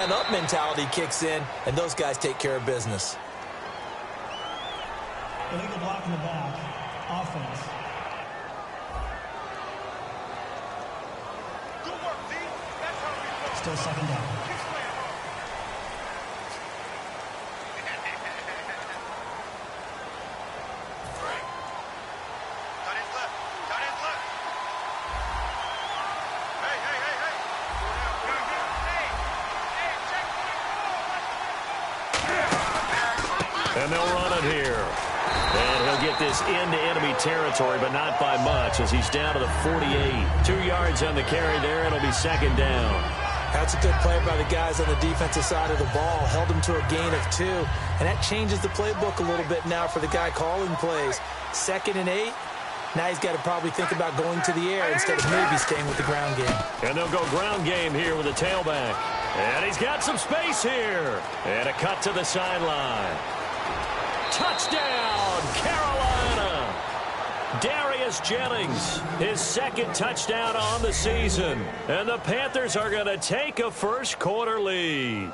An up mentality kicks in, and those guys take care of business. Illegal block in the back. Offense. Good work, D. That's how we go. Still second down. And they'll run it here. And he'll get this into enemy territory, but not by much as he's down to the 48. 2 yards on the carry there. It'll be second down. That's a good play by the guys on the defensive side of the ball. Held him to a gain of 2. And that changes the playbook a little bit now for the guy calling plays. 2nd and 8. Now he's got to probably think about going to the air instead of maybe staying with the ground game. And they'll go ground game here with a tailback. And he's got some space here. And a cut to the sideline. Touchdown, Carolina! Darius Jennings, his 2nd touchdown on the season. And the Panthers are going to take a first-quarter lead.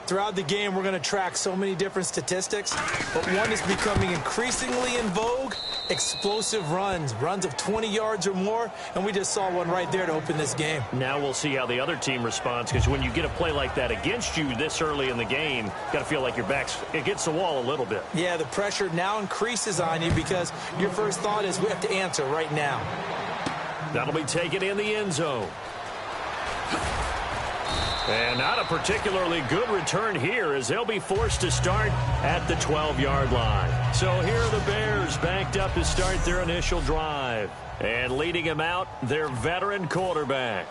Throughout the game, we're going to track so many different statistics, but one is becoming increasingly in vogue: explosive runs, runs of 20 yards or more, and we just saw one right there to open this game. Now we'll see how the other team responds, because when you get a play like that against you this early in the game, you got to feel like your back's against the wall a little bit. Yeah, the pressure now increases on you because your first thought is we have to answer right now. That'll be taken in the end zone. And not a particularly good return here as they'll be forced to start at the 12-yard line. So here are the Bears backed up to start their initial drive. And leading them out, their veteran quarterback.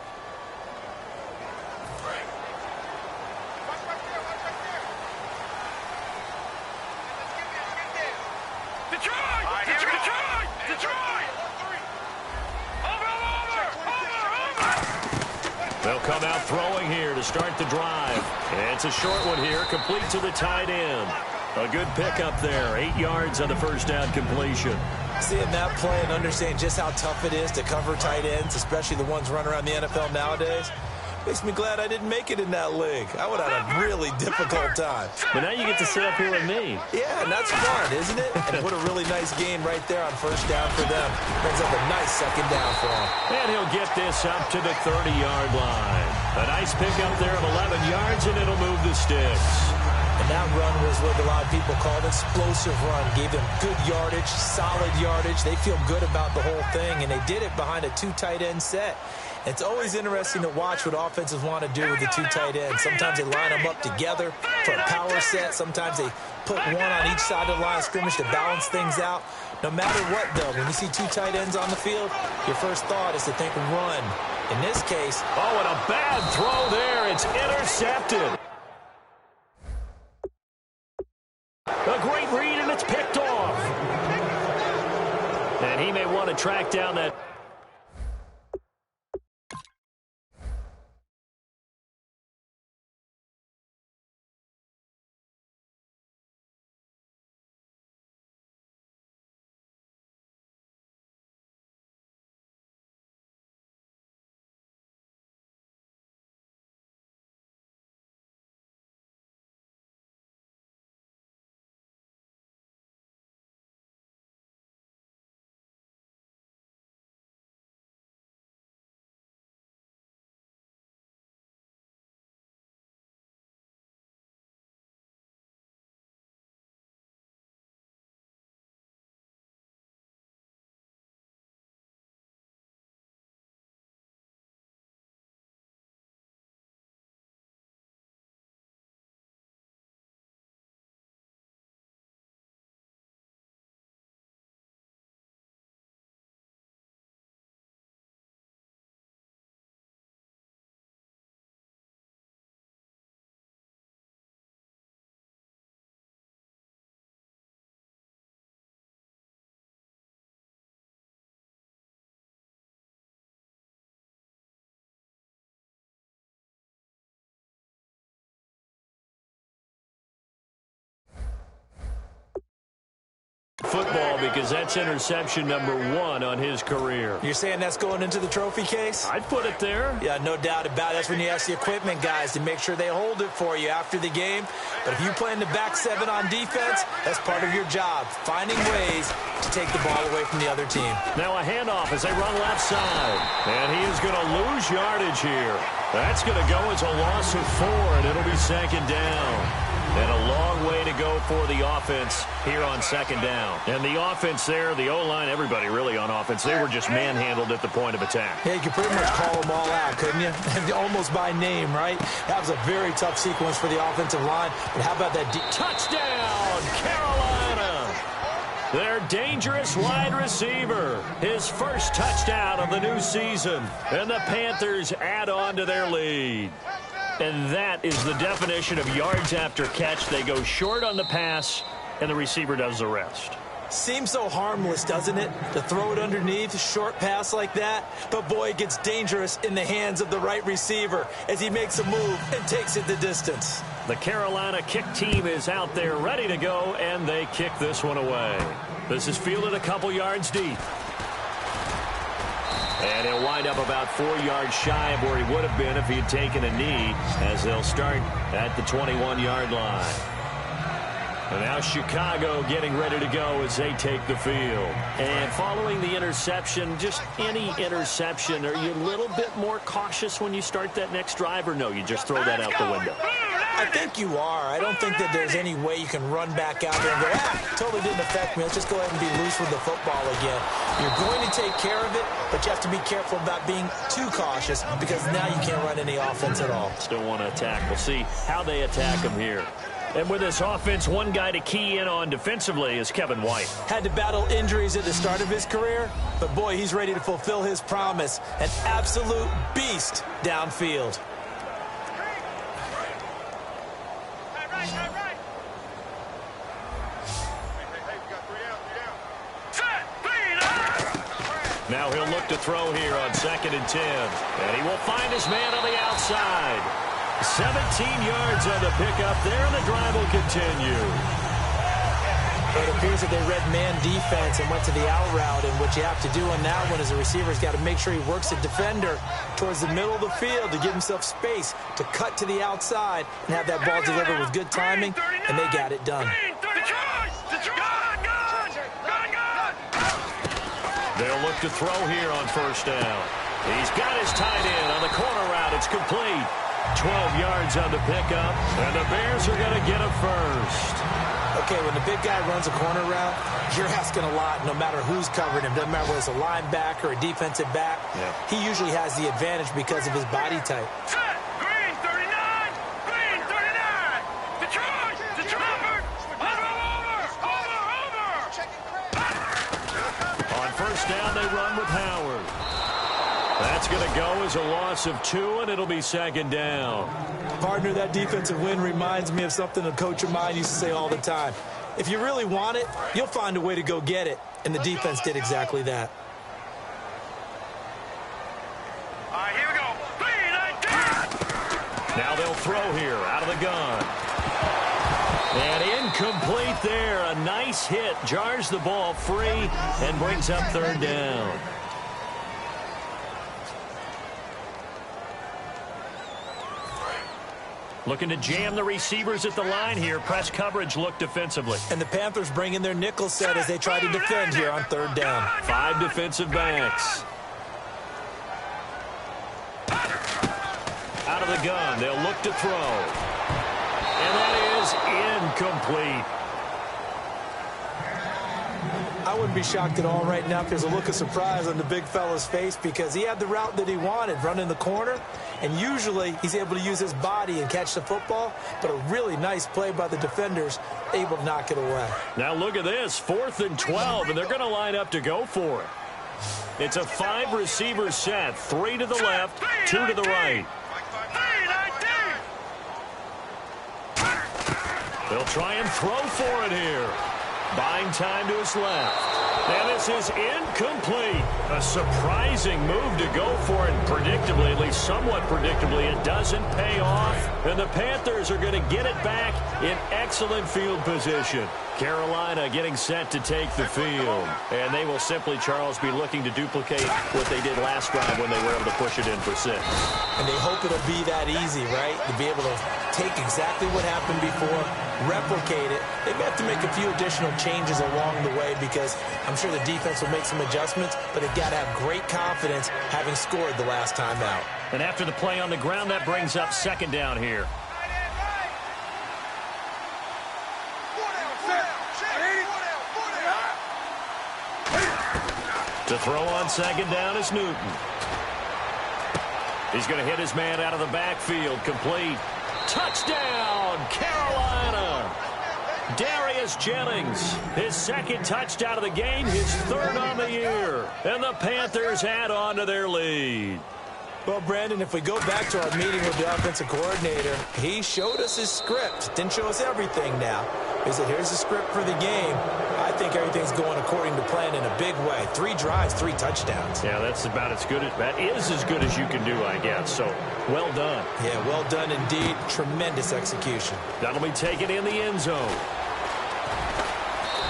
They'll come out throwing here to start the drive. And it's a short one here, complete to the tight end. A good pickup there, 8 yards on the first down completion. Seeing that play and understanding just how tough it is to cover tight ends, especially the ones running around the NFL nowadays, makes me glad I didn't make it in that league. I would have had a really difficult time. But now you get to sit up here with me. Yeah, and that's fun, isn't it? And what a really nice game right there on first down for them. Brings up a nice second down for him. And he'll get this up to the 30-yard line. A nice pickup there of 11 yards, and it'll move the sticks. And that run was what a lot of people called an explosive run. Gave them good yardage, solid yardage. They feel good about the whole thing, and they did it behind a 2 tight end set. It's always interesting to watch what offenses want to do with the 2 tight ends. Sometimes they line them up together for a power set. Sometimes they put one on each side of the line of scrimmage to balance things out. No matter what, though, when you see 2 tight ends on the field, your first thought is to think run. In this case... Oh, and a bad throw there. It's intercepted. A great read, and it's picked off. And he may want to track down that... football because that's interception number 1 on his career. You're saying that's going into the trophy case? I'd put it there. Yeah, no doubt about it. That's when you ask the equipment guys to make sure they hold it for you after the game. But if you play in the back 7 on defense, that's part of your job, finding ways to take the ball away from the other team. Now a handoff as they run left side. And he is going to lose yardage here. That's going to go as a loss of 4, and it'll be second down. And a long way to go for the offense here on second down. And the offense there, the O-line, everybody really on offense, they were just manhandled at the point of attack. Yeah, you could pretty much call them all out, couldn't you? Almost by name, right? That was a very tough sequence for the offensive line. But how about that touchdown, Carolina? Their dangerous wide receiver. His first touchdown of the new season. And the Panthers add on to their lead. And that is the definition of yards after catch. They go short on the pass, and the receiver does the rest. Seems so harmless, doesn't it, to throw it underneath, a short pass like that? But, boy, it gets dangerous in the hands of the right receiver as he makes a move and takes it the distance. The Carolina kick team is out there ready to go, and they kick this one away. This is fielded a couple yards deep. And he'll wind up about 4 yards shy of where he would have been if he had taken a knee, as they'll start at the 21-yard line. And now Chicago getting ready to go as they take the field. And following the interception, just any interception, are you a little bit more cautious when you start that next drive, or no, you just throw that out the window? I think you are. I don't think that there's any way you can run back out there and go, totally didn't affect me. Let's just go ahead and be loose with the football again. You're going to take care of it, but you have to be careful about being too cautious because now you can't run any offense at all. Still want to attack. We'll see how they attack him here. And with this offense, one guy to key in on defensively is Kevin White. Had to battle injuries at the start of his career, but boy, he's ready to fulfill his promise. An absolute beast downfield. Now he'll look to throw here on 2nd and 10. And he will find his man on the outside. 17 yards on the pickup there, and the drive will continue. But it appears that they read man defense and went to the out route, and what you have to do on that one is the receiver's got to make sure he works the defender towards the middle of the field to give himself space to cut to the outside and have that ball delivered with good timing, and they got it done. They'll look to throw here on 1st down. He's got his tight end on the corner route. It's complete. 12 yards on the pickup, and the Bears are going to get a first. Okay, when the big guy runs a corner route, you're asking a lot no matter who's covering him. Doesn't matter whether it's a linebacker or a defensive back. Yeah. He usually has the advantage because of his body type. Green 39! Green 39! Detroit! Detroit! Over! On 1st down, they run with Howard. That's going to go as a loss of 2, and it'll be 2nd down. Partner, that defensive win reminds me of something a coach of mine used to say all the time. If you really want it, you'll find a way to go get it. And the defense did exactly that. All right, here we go. Now they'll throw here out of the gun. And incomplete there. A nice hit. Jars the ball free and brings up 3rd down. Looking to jam the receivers at the line here. Press coverage look defensively. And the Panthers bring in their nickel set as they try to defend here on 3rd down. 5 defensive backs. Out of the gun. They'll look to throw. And that is incomplete. I wouldn't be shocked at all right now if there's a look of surprise on the big fella's face because he had the route that he wanted, running the corner, and usually he's able to use his body and catch the football, but a really nice play by the defenders, able to knock it away. Now look at this, 4th and 12, and they're going to line up to go for it. It's a 5-receiver set, 3 to the left, 2 to the right. They'll try and throw for it here. Buying time to his left. And this is incomplete. A surprising move to go for it. Predictably, at least somewhat predictably, it doesn't pay off. And the Panthers are going to get it back in excellent field position. Carolina getting set to take the field. And they will simply, Charles, be looking to duplicate what they did last drive when they were able to push it in for 6. And they hope it'll be that easy, right? To be able to take exactly what happened before, replicate it. They may have to make a few additional changes along the way because I'm sure the defense will make some adjustments, but they've got to have great confidence having scored the last time out. And after the play on the ground, that brings up 2nd down here. To throw on 2nd down is Newton. He's going to hit his man out of the backfield. Complete. Touchdown, Carolina. Darius Jennings, his 2nd touchdown of the game, his 3rd on the year. And the Panthers add on to their lead. Well, Brandon, if we go back to our meeting with the offensive coordinator, he showed us his script. Didn't show us everything now. He said, here's the script for the game. I think everything's going according to plan in a big way. 3 drives, 3 touchdowns. Yeah, that's about as good as that is as good as you can do, I guess. So, well done. Yeah, well done indeed. Tremendous execution. That'll be taken in the end zone.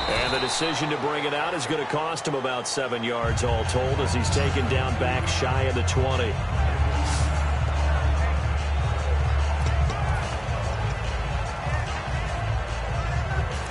And the decision to bring it out is going to cost him about 7 yards all told as he's taken down back shy of the 20.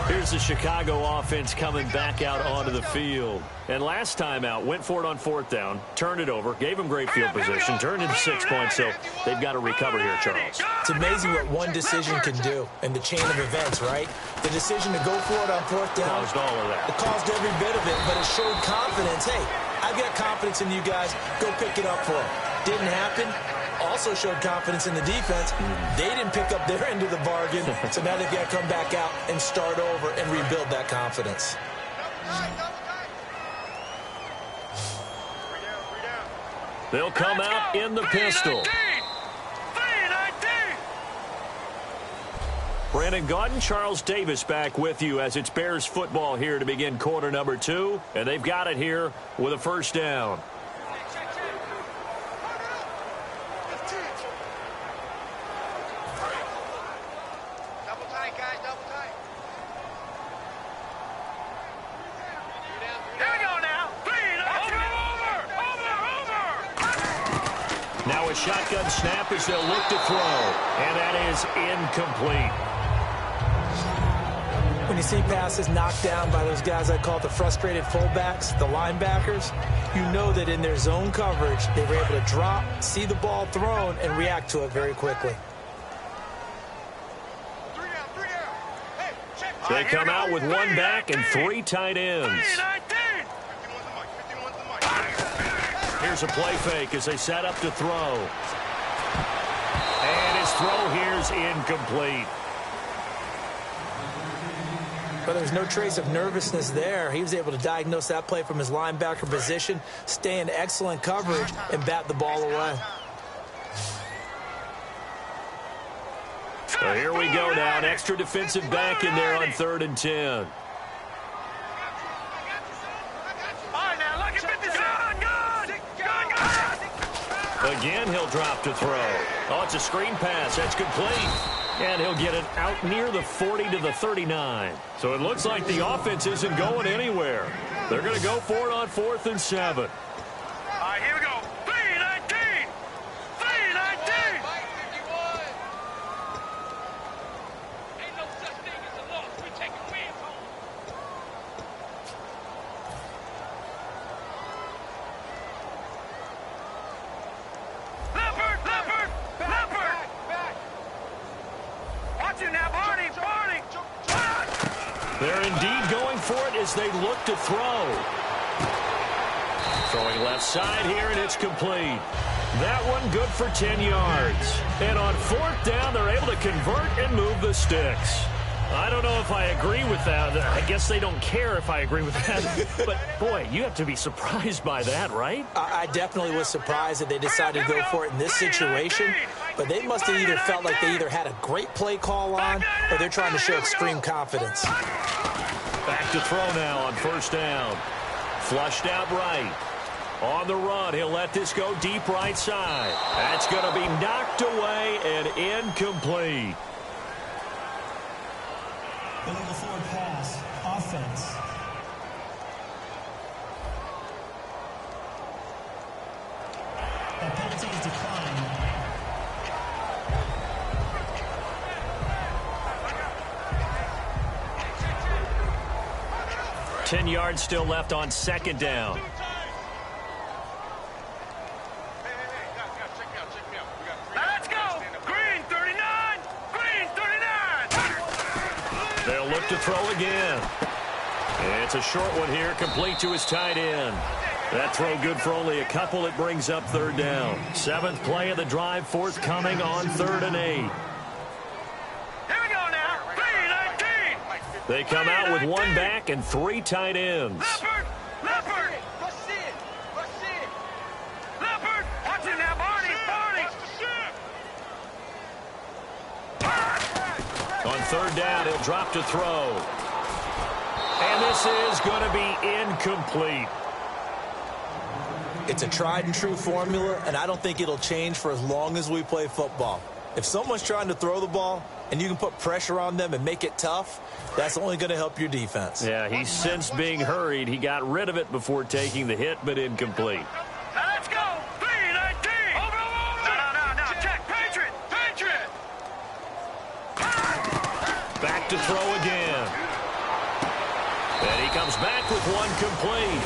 Here's the Chicago offense coming back out onto the field. And last time out, went for it on 4th down, turned it over, gave them great field position, turned into 6 points, so they've got to recover here, Charles. It's amazing what one decision can do in the chain of events, right? The decision to go for it on 4th down. Caused all of that. It caused every bit of it, but it showed confidence. Hey, I've got confidence in you guys. Go pick it up for them. Didn't happen. Also showed confidence in the defense. They didn't pick up their end of the bargain, so now they've got to come back out and start over and rebuild that confidence. They'll come out in the pistol. Brandon Gaudin, Charles Davis back with you as it's Bears football here to begin quarter number 2, and they've got it here with a 1st down. Now a shotgun snap as they'll look to throw, and that is incomplete. When you see passes knocked down by those guys I call the frustrated fullbacks, the linebackers, you know that in their zone coverage, they were able to drop, see the ball thrown, and react to it very quickly. They come out with 1 back and 3 tight ends. Here's a play fake as they set up to throw. And his throw here's incomplete. But there's no trace of nervousness there. He was able to diagnose that play from his linebacker position, stay in excellent coverage, and bat the ball away. So here we go now. An extra defensive back in there on 3rd and 10. Again, he'll drop to throw. Oh, it's a screen pass. That's complete. And he'll get it out near the 40 to the 39. So it looks like the offense isn't going anywhere. They're going to go for it on 4th and 7. All right, here we go. 3-19. 3-19. Ain't no such thing as a loss. We taking wins home. Leopard! Watch you now, Barney! They're indeed going for it as they look to throw. Throwing left side here, and it's complete. That one good for 10 yards. And on 4th down, they're able to convert and move the sticks. I don't know if I agree with that. I guess they don't care if I agree with that. But, boy, you have to be surprised by that, right? I definitely was surprised that they decided to go for it in this situation. But they must have either felt like they either had a great play call on or they're trying to show extreme confidence. Back to throw now on 1st down. Flushed out right. On the run, he'll let this go deep right side. That's going to be knocked away and incomplete. Illegal forward pass. Offense. That penalty is declined. Ten yards still left on second down. Let's go. Green 39. Green 39. They'll look to throw again. It's a short one here, complete to his tight end. That throw good for only a couple. It brings up third down. Seventh play of the drive, forthcoming on 3rd and 8. Here we go now. 3-19. They come out with one back and 3 tight ends. Leopard. Leopard. Leopard. Watch it now, Barney. On 3rd down, he'll drop to throw. And this is going to be incomplete. It's a tried and true formula, and I don't think it'll change for as long as we play football. If someone's trying to throw the ball and you can put pressure on them and make it tough, that's only going to help your defense. Yeah, he's since being hurried. He got rid of it before taking the hit, but incomplete. Let's go. 3-19. No. Check. Patriot. Back to throw again. And he comes back with one complete.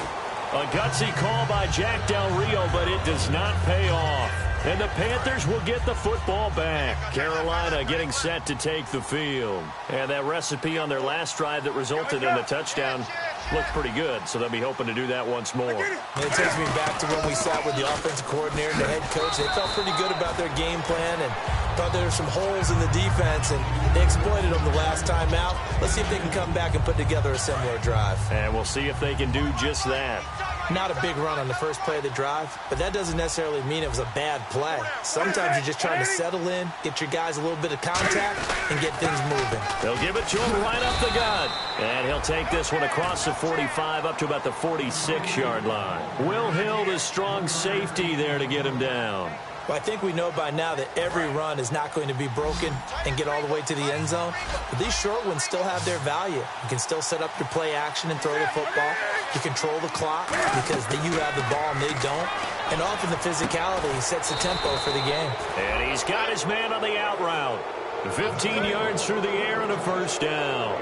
A gutsy call by Jack Del Rio, but it does not pay off. And the Panthers will get the football back. Carolina getting set to take the field. And that recipe on their last drive that resulted in a touchdown looked pretty good, so they'll be hoping to do that once more. And it takes me back to when we sat with the offensive coordinator and the head coach. They felt pretty good about their game plan and thought there were some holes in the defense, and they exploited them the last time out. Let's see if they can come back and put together a similar drive. And we'll see if they can do just that. Not a big run on the first play of the drive, but that doesn't necessarily mean it was a bad play. Sometimes you're just trying to settle in, get your guys a little bit of contact, and get things moving. They'll give it to him right up the gut. And he'll take this one across the 45 up to about the 46-yard line. Will Hill, the strong safety there to get him down. Well, I think we know by now that every run is not going to be broken and get all the way to the end zone. But these short ones still have their value. You can still set up your play action and throw the football. You control the clock because you have the ball and they don't. And often the physicality sets the tempo for the game. And he's got his man on the out route. 15 yards through the air and a first down.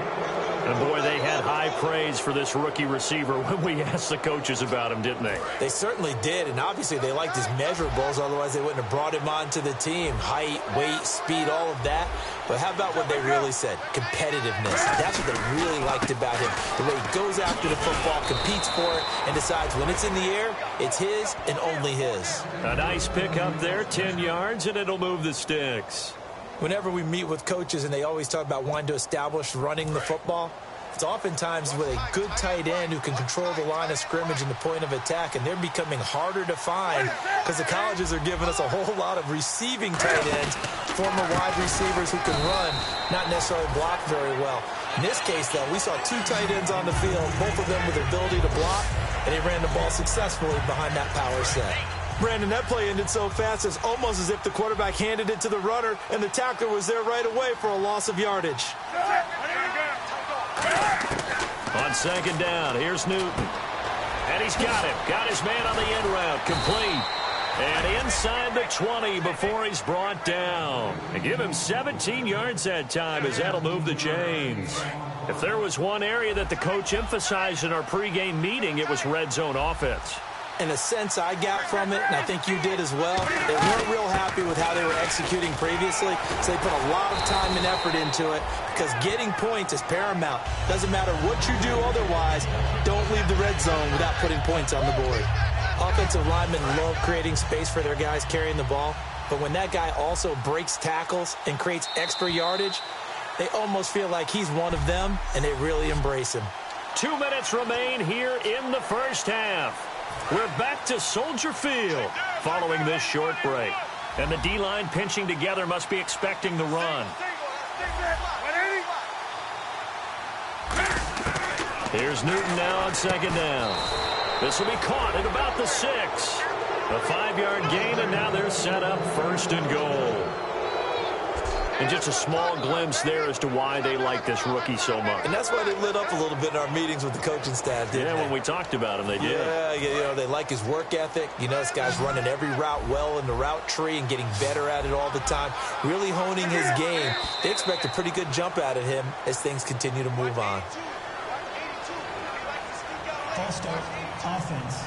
And, boy, they had high praise for this rookie receiver when we asked the coaches about him, didn't they? They certainly did, and obviously they liked his measurables. Otherwise, they wouldn't have brought him onto the team. Height, weight, speed, all of that. But how about what they really said? Competitiveness. That's what they really liked about him. The way he goes after the football, competes for it, and decides when it's in the air, it's his and only his. A nice pickup there, 10 yards, and it'll move the sticks. Whenever we meet with coaches and they always talk about wanting to establish running the football, it's oftentimes with a good tight end who can control the line of scrimmage and the point of attack, and they're becoming harder to find because the colleges are giving us a whole lot of receiving tight ends, former wide receivers who can run, not necessarily block very well. In this case, though, we saw 2 tight ends on the field, both of them with the ability to block, and they ran the ball successfully behind that power set. Brandon, that play ended so fast, it's almost as if the quarterback handed it to the runner and the tackler was there right away for a loss of yardage. On second down, here's Newton. And he's got him. Got his man on the end route. Complete. And inside the 20 before he's brought down. And give him 17 yards that time as that'll move the chains. If there was one area that the coach emphasized in our pregame meeting, it was red zone offense. In a sense I got from it, and I think you did as well, they weren't real happy with how they were executing previously, so they put a lot of time and effort into it because getting points is paramount. Doesn't matter what you do otherwise, don't leave the red zone without putting points on the board. Offensive linemen love creating space for their guys carrying the ball, but when that guy also breaks tackles and creates extra yardage, they almost feel like he's one of them, and they really embrace him. 2 minutes remain here in the first half. We're back to Soldier Field following this short break. And the D-line pinching together must be expecting the run. Here's Newton now on second down. This will be caught at about the 6. A 5-yard gain, and now they're set up first and goal. And just a small glimpse there as to why they like this rookie so much. And that's why they lit up a little bit in our meetings with the coaching staff, didn't they? When we talked about him, they did. Yeah, you know, they like his work ethic. You know, this guy's running every route well in the route tree and getting better at it all the time, really honing his game. They expect a pretty good jump out of him as things continue to move on. False start, offense.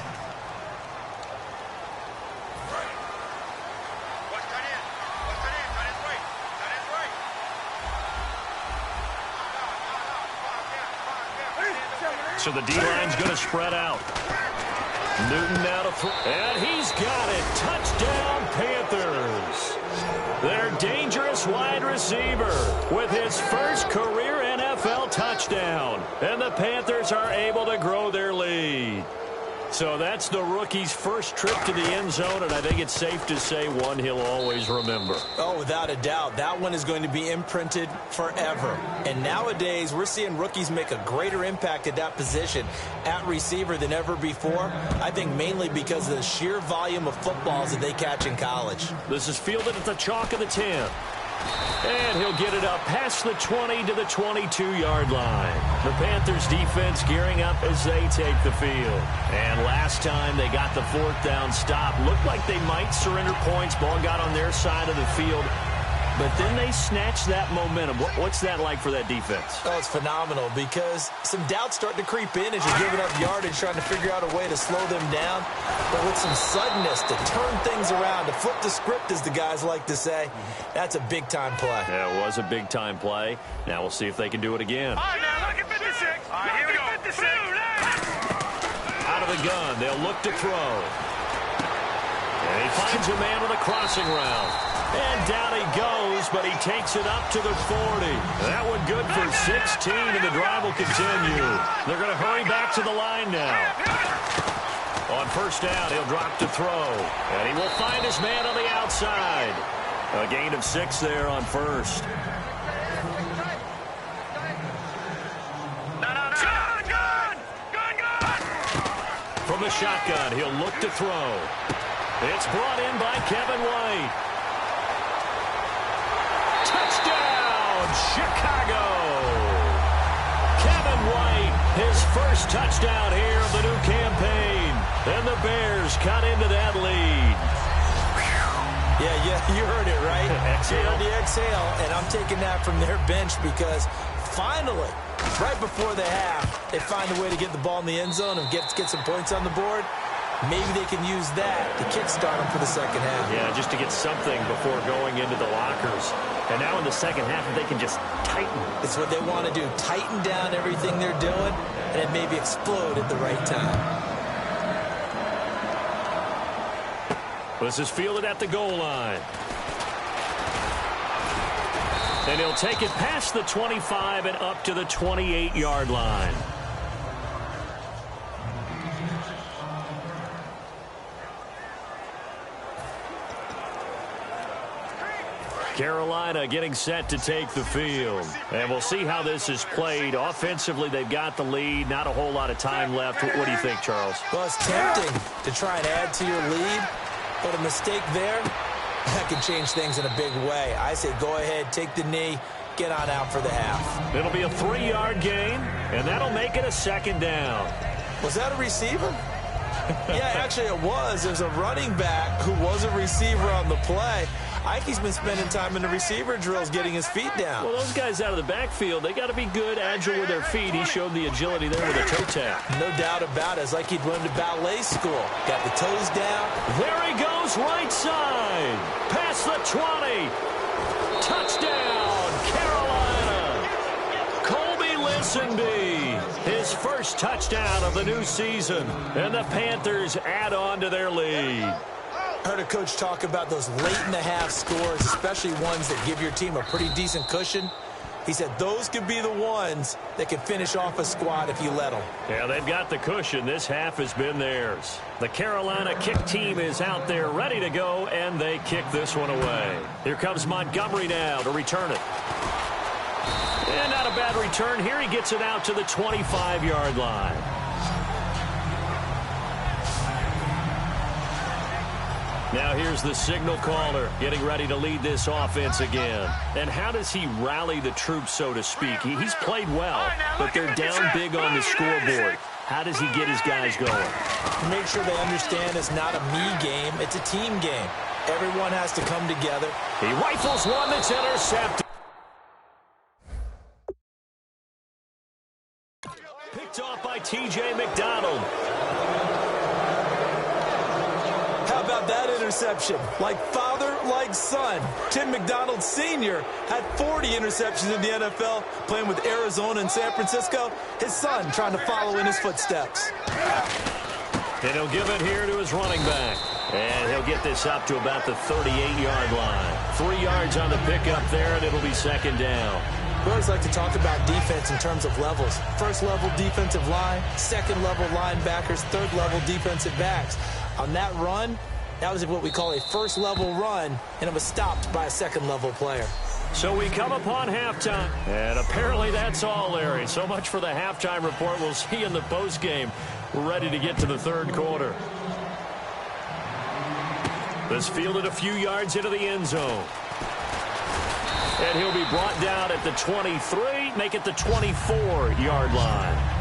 So the D-line's going to spread out. Newton now to throw. And he's got it. Touchdown, Panthers. Their dangerous wide receiver with his first career NFL touchdown. And the Panthers are able to grow their lead. So that's the rookie's first trip to the end zone, and I think it's safe to say one he'll always remember. Oh, without a doubt. That one is going to be imprinted forever. And nowadays, we're seeing rookies make a greater impact at that position at receiver than ever before. I think mainly because of the sheer volume of footballs that they catch in college. This is fielded at the chalk of the 10. And he'll get it up past the 20 to the 22-yard line. The Panthers defense gearing up as they take the field. And last time they got the fourth down stop, looked like they might surrender points. Ball got on their side of the field. But then they snatched that momentum. What's that like for that defense? Oh, it's phenomenal because some doubts start to creep in as you're giving up yardage, trying to figure out a way to slow them down. But with some suddenness to turn things around, to flip the script, as the guys like to say, that's a big-time play. Yeah, it was a big-time play. Now we'll see if they can do it again. All right, now look at 56. All right, here we go. 56. Out of the gun, they'll look to throw. And he finds a man with a crossing route. And down he goes, but he takes it up to the 40. That one good for 16, and the drive will continue. They're going to hurry back to the line now. On first down, he'll drop to throw. And he will find his man on the outside. A gain of 6 there on first. From the shotgun, he'll look to throw. It's brought in by Kevin White. Touchdown, Chicago! Kevin White, his first touchdown here of the new campaign. And the Bears cut into that lead. Yeah, you heard it, right? Exhale. The exhale, and I'm taking that from their bench because finally, right before the half, they find a way to get the ball in the end zone and get some points on the board. Maybe they can use that to kickstart them for the second half. Yeah, just to get something before going into the lockers. And now in the second half, they can just tighten. It's what they want to do. Tighten down everything they're doing and then maybe explode at the right time. This is fielded at the goal line. And he'll take it past the 25 and up to the 28-yard line. Carolina getting set to take the field. And we'll see how this is played. Offensively, they've got the lead. Not a whole lot of time left. What do you think, Charles? Well, it's tempting to try and add to your lead, but a mistake there, that can change things in a big way. I say go ahead, take the knee, get on out for the half. It'll be a 3-yard gain, and that'll make it a second down. Was that a receiver? Yeah, actually it was. There's a running back who was a receiver on the play. I think he's been spending time in the receiver drills getting his feet down. Well, those guys out of the backfield, they got to be good, agile with their feet. He showed the agility there with a toe tap. No doubt about it. It's like he'd run to ballet school. Got the toes down. There he goes, right side. Past the 20. Touchdown, Carolina. Colby Listenby, his first touchdown of the new season. And the Panthers add on to their lead. Heard a coach talk about those late-in-the-half scores, especially ones that give your team a pretty decent cushion. He said those could be the ones that can finish off a squad if you let them. Yeah, they've got the cushion. This half has been theirs. The Carolina kick team is out there ready to go, and they kick this one away. Here comes Montgomery now to return it. And not a bad return. Here he gets it out to the 25-yard line. Now here's the signal caller getting ready to lead this offense again. And how does he rally the troops, so to speak? He's played well, but they're down big on the scoreboard. How does he get his guys going? Make sure they understand it's not a me game, it's a team game. Everyone has to come together. He rifles one that's intercepted. Picked off by T.J. McDonald. How about that interception? Like father, like son. Tim McDonald Sr. had 40 interceptions in the NFL, playing with Arizona and San Francisco. His son trying to follow in his footsteps. And he'll give it here to his running back. And he'll get this up to about the 38-yard line. 3 yards on the pickup there, and it'll be second down. We always like to talk about defense in terms of levels. First-level defensive line, second-level linebackers, third-level defensive backs. On that run, that was what we call a first-level run, and it was stopped by a second-level player. So we come upon halftime, and apparently that's all, Larry. So much for the halftime report. We'll see you in the postgame. We're ready to get to the third quarter. This fielded a few yards into the end zone. And he'll be brought down at the 23, make it the 24-yard line.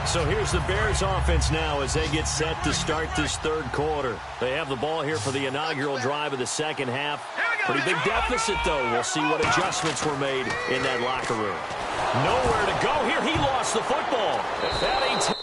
So here's the Bears offense now as they get set to start this third quarter. They have the ball here for the inaugural drive of the second half. Pretty big deficit, though. We'll see what adjustments were made in that locker room. Nowhere to go here. He lost the football. If that ain't...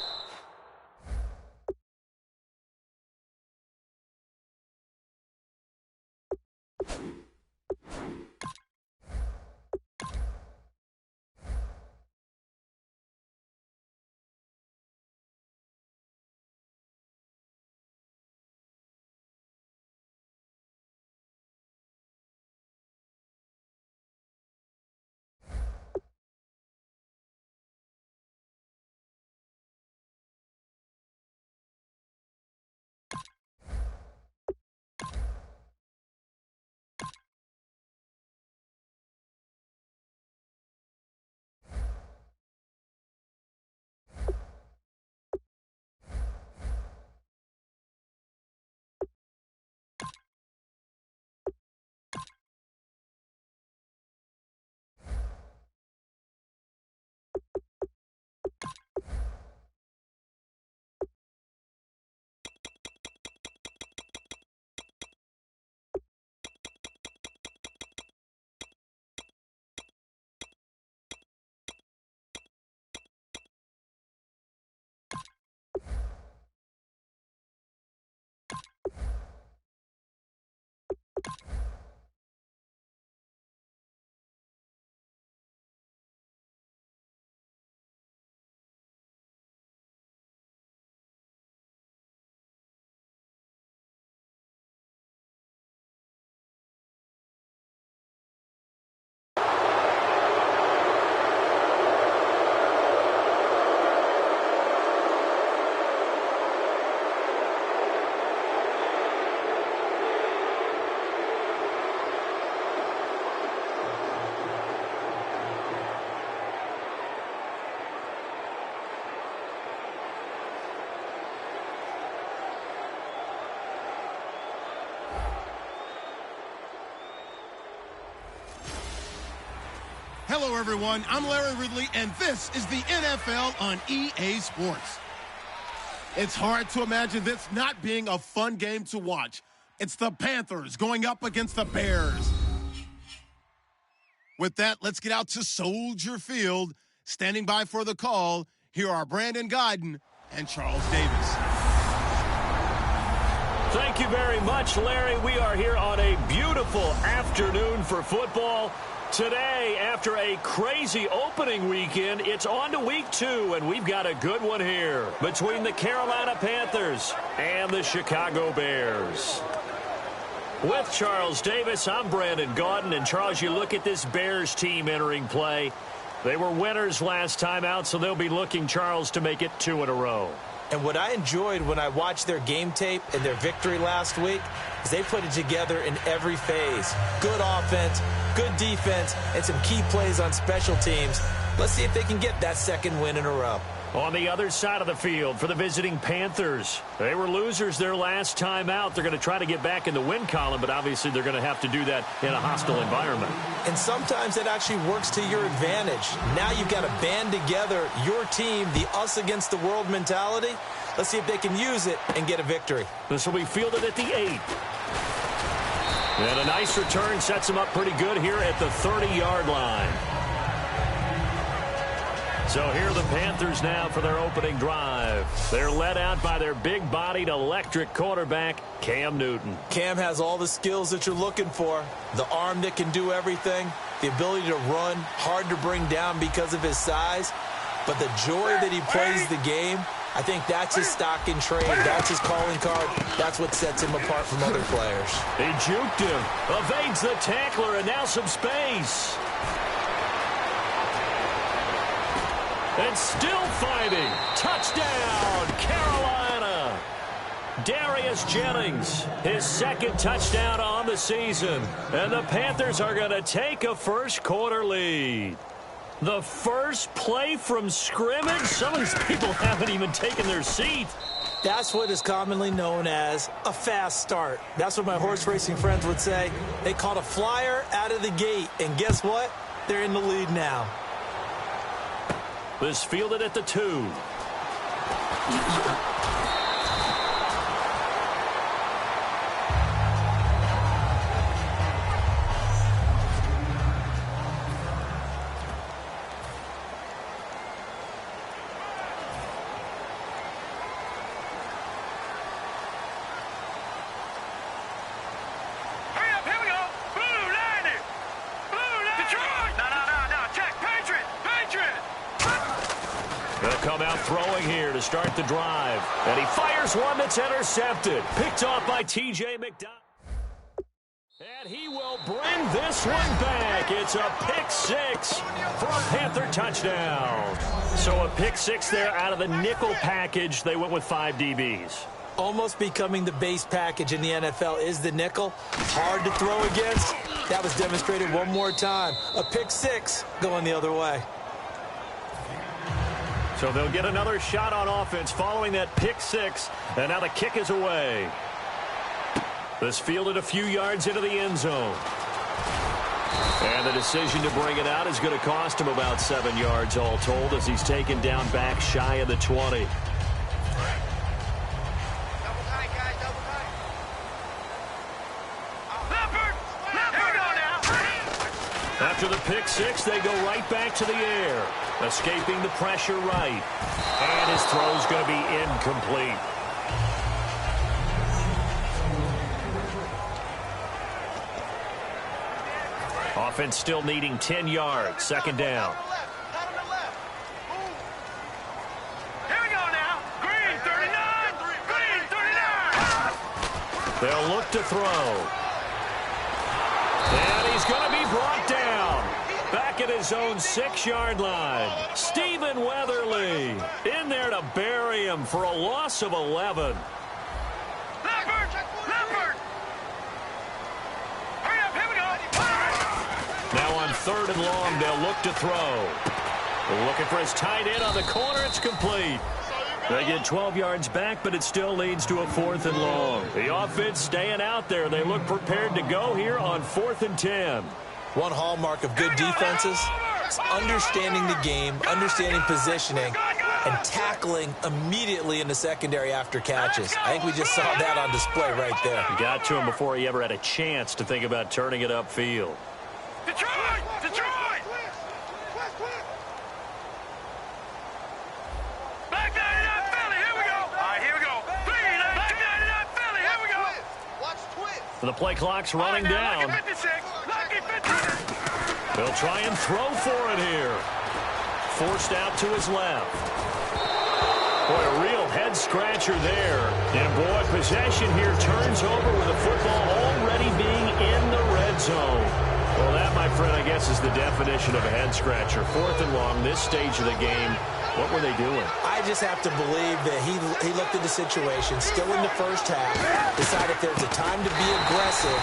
Hello, everyone. I'm Larry Ridley, and this is the NFL on EA Sports. It's hard to imagine this not being a fun game to watch. It's the Panthers going up against the Bears. With that, let's get out to Soldier Field. Standing by for the call, here are Brandon Gaudin and Charles Davis. Thank you very much, Larry. We are here on a beautiful afternoon for football. Today, after a crazy opening weekend, it's on to week 2, and we've got a good one here between the Carolina Panthers and the Chicago Bears. With Charles Davis, I'm Brandon Gaudin, and Charles, you look at this Bears team entering play. They were winners last time out, so they'll be looking, Charles, to make it 2 in a row. And what I enjoyed when I watched their game tape and their victory last week is they put it together in every phase. Good offense, good defense, and some key plays on special teams. Let's see if they can get that second win in a row. On the other side of the field for the visiting Panthers. They were losers their last time out. They're going to try to get back in the win column, but obviously they're going to have to do that in a hostile environment. And sometimes it actually works to your advantage. Now you've got to band together your team, the us against the world mentality. Let's see if they can use it and get a victory. This will be fielded at the 8. And a nice return sets them up pretty good here at the 30-yard line. So here are the Panthers now for their opening drive. They're led out by their big-bodied electric quarterback, Cam Newton. Cam has all the skills that you're looking for. The arm that can do everything, the ability to run, hard to bring down because of his size. But the joy that he plays the game, I think that's his stock in trade. That's his calling card. That's what sets him apart from other players. He juked him, evades the tackler, and now some space. And still fighting. Touchdown, Carolina. Darius Jennings, his second touchdown on the season. And the Panthers are going to take a first-quarter lead. The first play from scrimmage. Some of these people haven't even taken their seat. That's what is commonly known as a fast start. That's what my horse racing friends would say. They caught a flyer out of the gate. And guess what? They're in the lead now. This fielded at the 2. Hurry up, here we go. Blue line it. Blue line Detroit. No. Check. Patriot. Gonna come out throwing here to start the drive. And he fires one that's intercepted. Picked off by T.J. McDonald. And he will bring this one back. It's a pick 6 for a Panther touchdown. So a pick 6 there out of the nickel package. They went with 5 DBs. Almost becoming the base package in the NFL is the nickel. Hard to throw against. That was demonstrated one more time. A pick 6 going the other way. So they'll get another shot on offense following that pick 6. And now the kick is away. This fielded a few yards into the end zone. And the decision to bring it out is going to cost him about 7 yards all told as he's taken down back shy of the 20. After the pick 6, they go right back to the air. Escaping the pressure right. And his throw's going to be incomplete. Offense still needing 10 yards. Second down. Here we go now. Green 39. Green 39. They'll look to throw. And he's going to be brought down. Back at his own 6-yard line. Stephen Weatherly in there to bury him for a loss of 11. Leopard. Hurry up, here we go. Now on 3rd and long, they'll look to throw. Looking for his tight end on the corner. It's complete. They get 12 yards back, but it still leads to a 4th and long. The offense staying out there. They look prepared to go here on 4th and 10. One hallmark of good defenses is understanding the game, understanding positioning, and tackling immediately in the secondary after catches. I think we just saw that on display right there. Got to him before he ever had a chance to think about turning it upfield. Detroit. Back 99 Philly, here we go. All right, here we go. Back 99 Philly, here we go. Watch twist. The play clock's running down. Lucky 56. Lucky 56. They'll try and throw for it here. Forced out to his left. Boy, a real head-scratcher there. And, boy, possession here turns over with the football already being in the red zone. Well, that, my friend, I guess is the definition of a head-scratcher. 4th and long, this stage of the game. What were they doing? I just have to believe that he looked at the situation, still in the first half, decided if there's a time to be aggressive,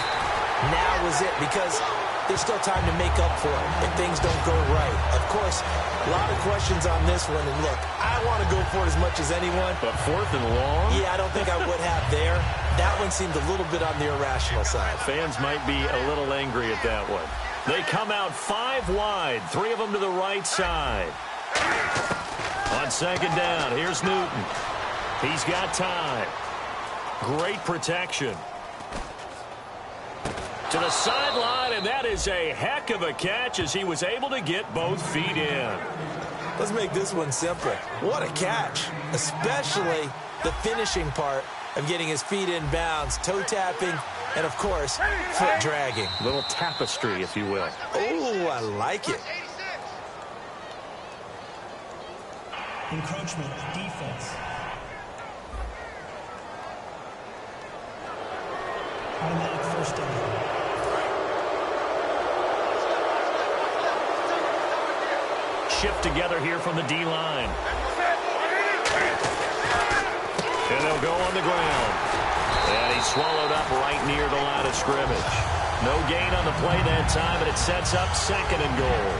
Now is it, because there's still time to make up for it if things don't go right. Of course, a lot of questions on this one. And look, I want to go for it as much as anyone. But 4th and long? Yeah, I don't think I would have there. That one seemed a little bit on the irrational side. Fans might be a little angry at that one. They come out 5 wide, 3 of them to the right side. On 2nd down, here's Newton. He's got time. Great protection. To the sideline, and that is a heck of a catch as he was able to get both feet in. Let's make this one simple. What a catch, especially the finishing part of getting his feet in bounds, toe tapping, and of course, foot dragging. A little tapestry, if you will. Oh, I like it. Encroachment, defense. Automatic first down. Shift together here from the D-line. And they'll go on the ground. And he's swallowed up right near the line of scrimmage. No gain on the play that time, but it sets up 2nd and goal.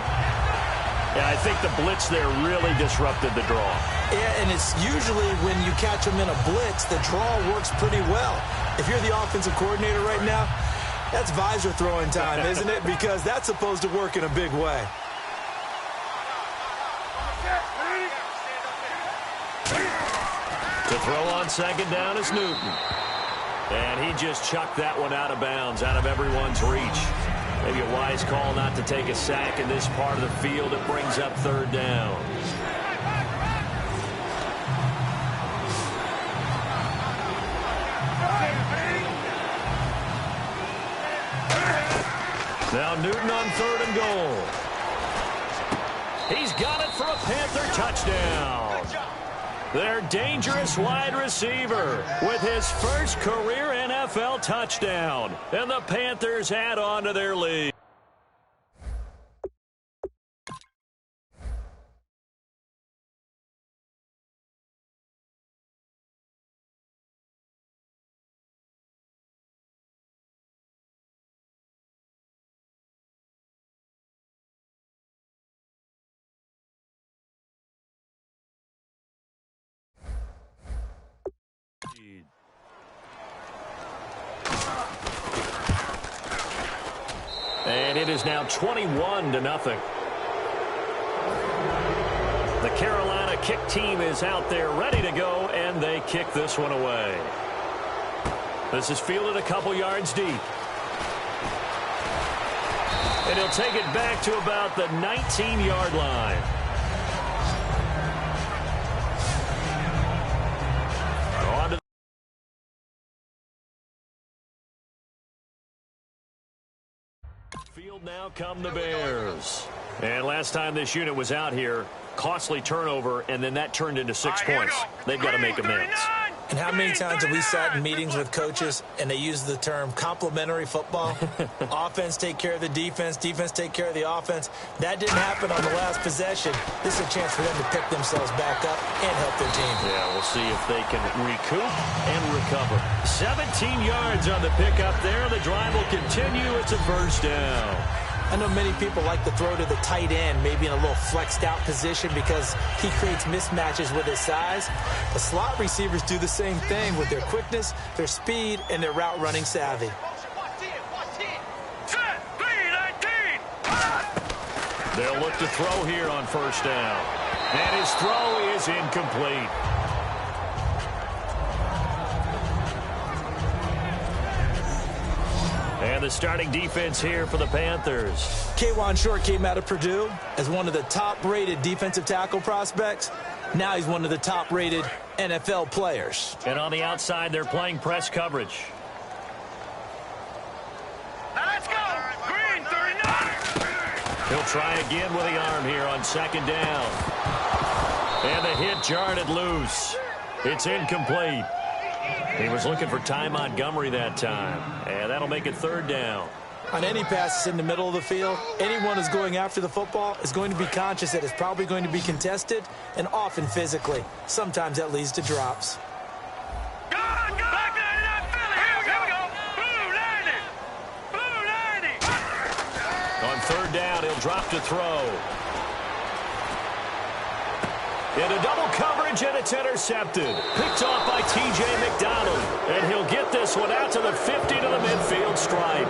Yeah, I think the blitz there really disrupted the draw. Yeah, and it's usually when you catch them in a blitz, the draw works pretty well. If you're the offensive coordinator right now, that's visor throwing time, isn't it? Because that's supposed to work in a big way. To throw on 2nd down is Newton. And he just chucked that one out of bounds, out of everyone's reach. Maybe a wise call not to take a sack in this part of the field. It brings up 3rd down. Now Newton on 3rd and goal. He's got it for a Panther touchdown. Their dangerous wide receiver with his first career NFL touchdown. And the Panthers add on to their lead. And it is now 21-0. The Carolina kick team is out there ready to go, and they kick this one away. This is fielded a couple yards deep. And he'll take it back to about the 19-yard line. On to field now come the Bears. And last time this unit was out here, costly turnover, and then that turned into 6 points. They've got to make amends. And how many times have we sat in meetings with coaches and they use the term complementary football? Offense take care of the defense, defense take care of the offense. That didn't happen on the last possession. This is a chance for them to pick themselves back up and help their team. Yeah, we'll see if they can recoup and recover. 17 yards on the pickup there. The drive will continue. It's a first down. I know many people like to throw to the tight end, maybe in a little flexed out position because he creates mismatches with his size. The slot receivers do the same thing with their quickness, their speed, and their route running savvy. They'll look to throw here on first down. And his throw is incomplete. And the starting defense here for the Panthers. K'Wan Short came out of Purdue as one of the top-rated defensive tackle prospects. Now he's one of the top-rated NFL players. And on the outside, they're playing press coverage. Now let's go. Green, 39. He'll try again with the arm here on second down. And the hit jarred it loose. It's incomplete. He was looking for Ty Montgomery that time. And that'll make it third down. On any passes in the middle of the field, anyone who's going after the football is going to be conscious that it's probably going to be contested and often physically. Sometimes that leads to drops. Go, go. Back 99 Philly. Here we go. Blue 90. Blue third down, he'll drop to throw. Into double coverage, and it's intercepted. Picked off by T.J. McDonald. And he'll get this one out to the 50 to the midfield stripe.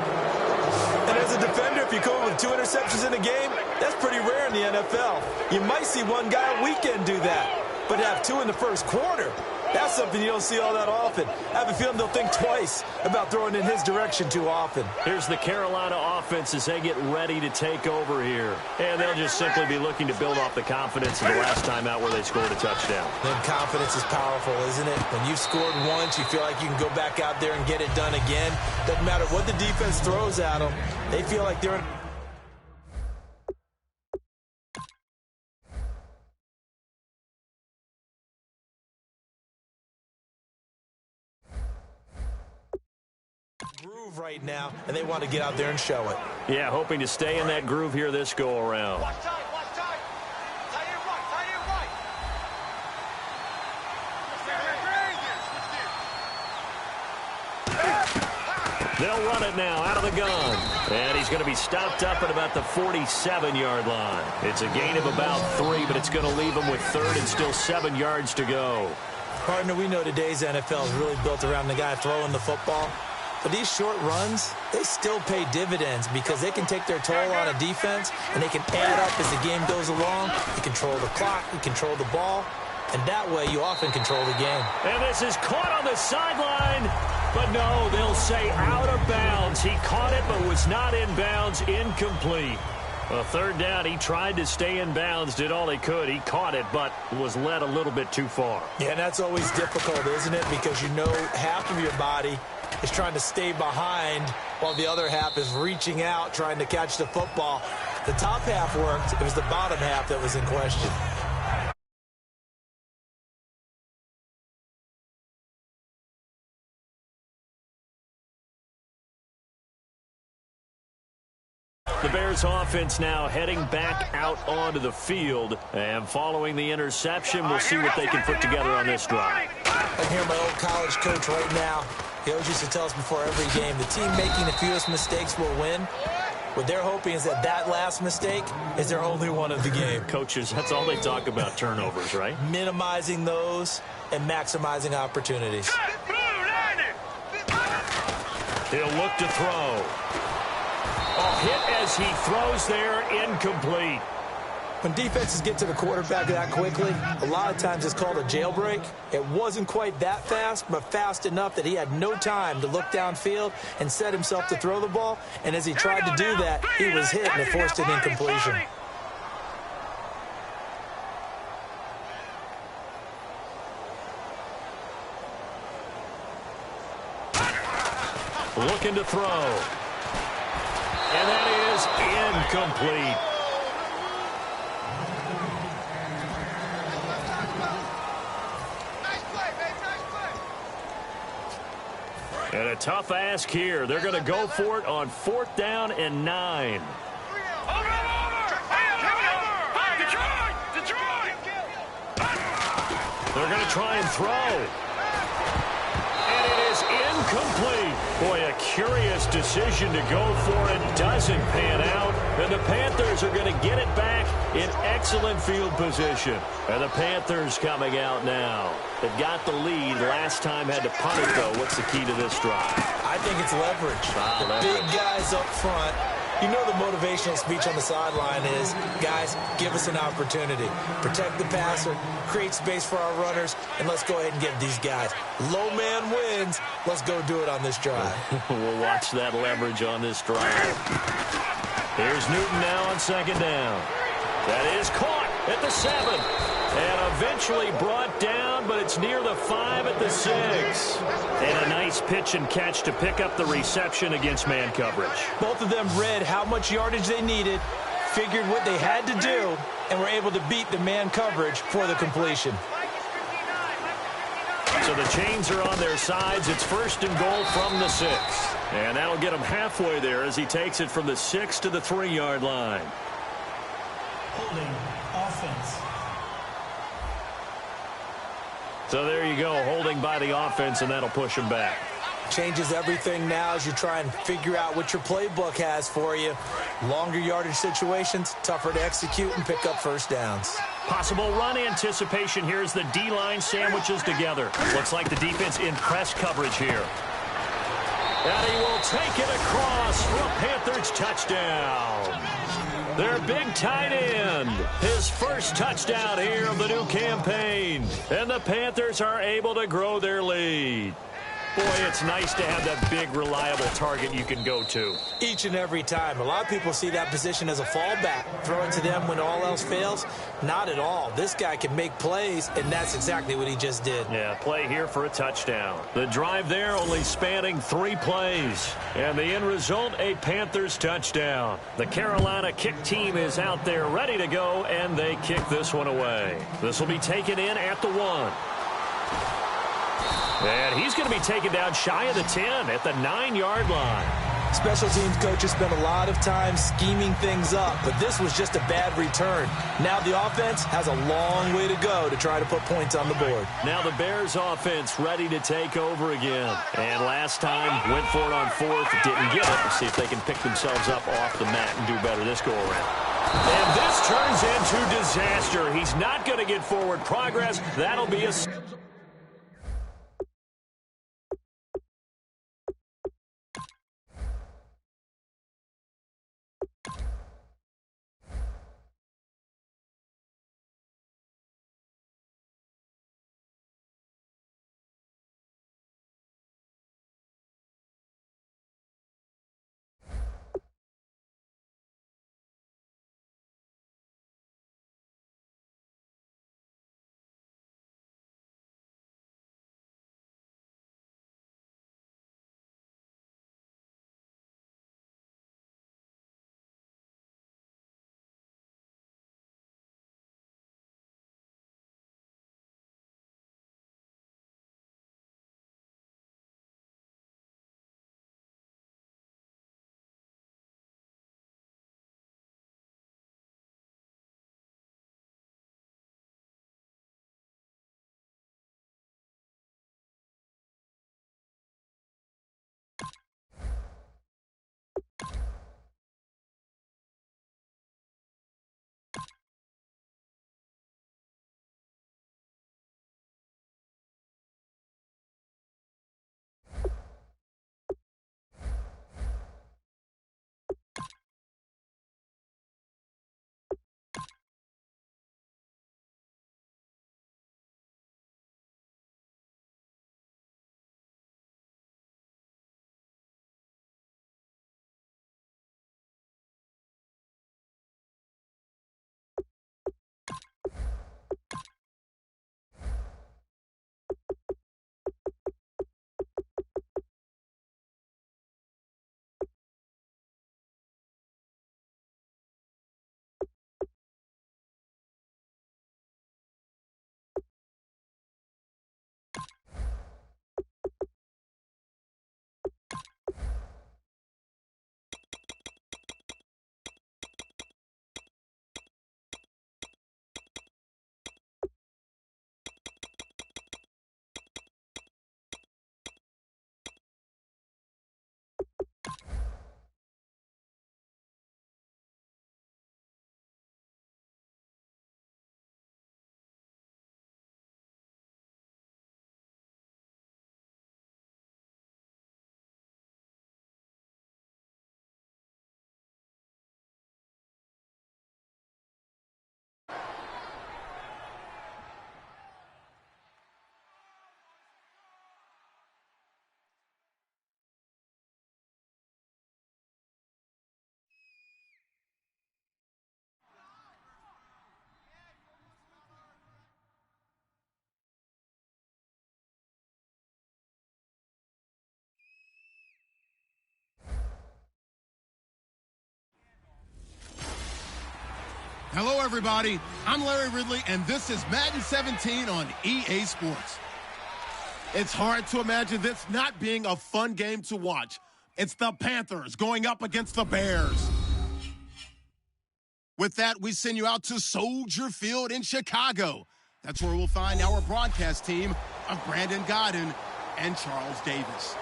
And as a defender, if you come with 2 interceptions in a game, that's pretty rare in the NFL. You might see one guy a weekend do that. But to have 2 in the first quarter, that's something you don't see all that often. I have a feeling they'll think twice about throwing in his direction too often. Here's the Carolina offense as they get ready to take over here. And they'll just simply be looking to build off the confidence of the last time out where they scored a touchdown. Then confidence is powerful, isn't it? When you've scored once, you feel like you can go back out there and get it done again. Doesn't matter what the defense throws at them. They feel like they're in groove right now, and they want to get out there and show it. Yeah, hoping to stay in that groove here this go-around. Watch time. Tight end right. They'll run it now out of the gun. And he's going to be stopped up at about the 47-yard line. It's a gain of about 3, but it's going to leave him with third and still 7 yards to go. Partner, we know today's NFL is really built around the guy throwing the football. But these short runs, they still pay dividends because they can take their toll on a defense and they can add up as the game goes along. You control the clock, you control the ball, and that way you often control the game. And this is caught on the sideline, but no, they'll say out of bounds. He caught it but was not in bounds, incomplete. Well, third down, he tried to stay in bounds, did all he could. He caught it, but was led a little bit too far. Yeah, and that's always difficult, isn't it? Because you know half of your body is trying to stay behind while the other half is reaching out, trying to catch the football. The top half worked. It was the bottom half that was in question. The Bears offense now heading back out onto the field. And following the interception, we'll see what they can put together on this drive. I hear my old college coach right now. He always used to tell us before every game, the team making the fewest mistakes will win. What they're hoping is that last mistake is their only one of the game. Coaches, that's all they talk about, turnovers, right? Minimizing those and maximizing opportunities. He'll look to throw. A hit as he throws there, incomplete. When defenses get to the quarterback that quickly, a lot of times it's called a jailbreak. It wasn't quite that fast, but fast enough that he had no time to look downfield and set himself to throw the ball. And as he tried to do that, he was hit and it forced an incompletion. Looking to throw. And that is incomplete. And a tough ask here. They're going to go for it on 4th down and 9. They're going to try and throw. And it is incomplete. Boy, a curious decision to go for it. Doesn't pan out. And the Panthers are going to get it back in excellent field position. And the Panthers coming out now. They've got the lead. Last time had to punt it, though. What's the key to this drive? I think it's leverage. Big guys up front. You know the motivational speech on the sideline is, guys, give us an opportunity. Protect the passer, create space for our runners, and let's go ahead and give these guys. Low man wins. Let's go do it on this drive. We'll watch that leverage on this drive. Here's Newton now on 2nd down. That is caught at the 7. And eventually brought down, but it's near the 5 at the 6. And a nice pitch and catch to pick up the reception against man coverage. Both of them read how much yardage they needed, figured what they had to do, and were able to beat the man coverage for the completion. So the chains are on their sides. It's 1st and goal from the 6. And that'll get him halfway there as he takes it from the 6 to the 3-yard line. Holding offense. So there you go, holding by the offense, and that'll push him back. Changes everything now as you try and figure out what your playbook has for you. Longer yardage situations, tougher to execute and pick up first downs. Possible run anticipation here as the D-line sandwiches together. Looks like the defense in press coverage here. And he will take it across for a Panthers touchdown. Their big tight end, his first touchdown here of the new campaign. And the Panthers are able to grow their lead. Boy, it's nice to have that big, reliable target you can go to. Each and every time. A lot of people see that position as a fallback. Throw it to them when all else fails. Not at all. This guy can make plays, and that's exactly what he just did. Yeah, play here for a touchdown. The drive there only spanning 3 plays. And the end result, a Panthers touchdown. The Carolina kick team is out there ready to go, and they kick this one away. This will be taken in at the 1. And he's going to be taken down shy of the 10 at the 9-yard line. Special teams coaches spent a lot of time scheming things up, but this was just a bad return. Now the offense has a long way to go to try to put points on the board. Now the Bears offense ready to take over again. And last time went for it on 4th, didn't get it. Let's see if they can pick themselves up off the mat and do better this go around. And this turns into disaster. He's not going to get forward progress. That'll be a... Hello, everybody. I'm Larry Ridley, and this is Madden 17 on EA Sports. It's hard to imagine this not being a fun game to watch. It's the Panthers going up against the Bears. With that, we send you out to Soldier Field in Chicago. That's where we'll find our broadcast team of Brandon Godden and Charles Davis.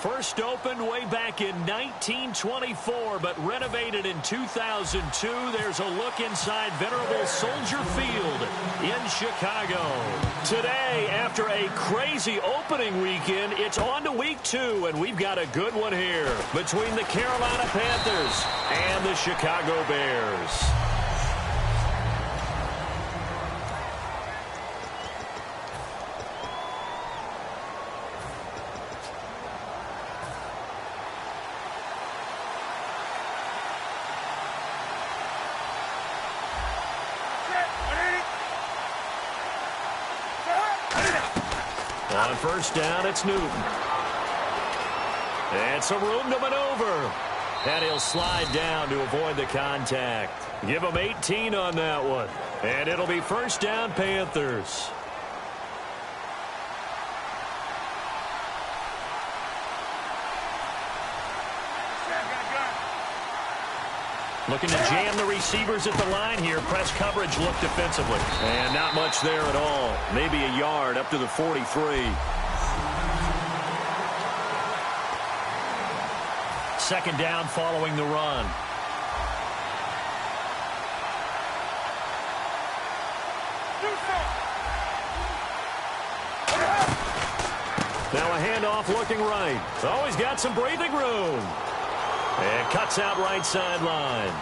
First opened way back in 1924, but renovated in 2002. There's a look inside venerable Soldier Field in Chicago. Today, after a crazy opening weekend, it's on to week 2, and we've got a good one here between the Carolina Panthers and the Chicago Bears. On first down, it's Newton. And some room to maneuver. And he'll slide down to avoid the contact. Give him 18 on that one. And it'll be first down, Panthers. Looking to jam the receivers at the line here. Press coverage look defensively. And not much there at all. Maybe a yard up to the 43. Second down following the run. Now a handoff looking right. Always got some breathing room. And cuts out right sideline.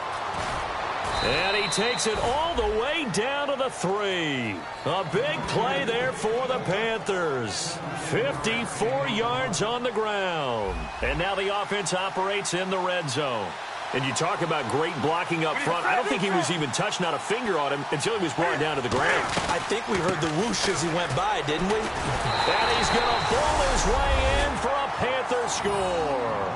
And he takes it all the way down to the 3. A big play there for the Panthers. 54 yards on the ground. And now the offense operates in the red zone. And you talk about great blocking up front. I don't think he was even touched, not a finger on him, until he was brought down to the ground. I think we heard the whoosh as he went by, didn't we? And he's going to bowl his way in for a Panther score.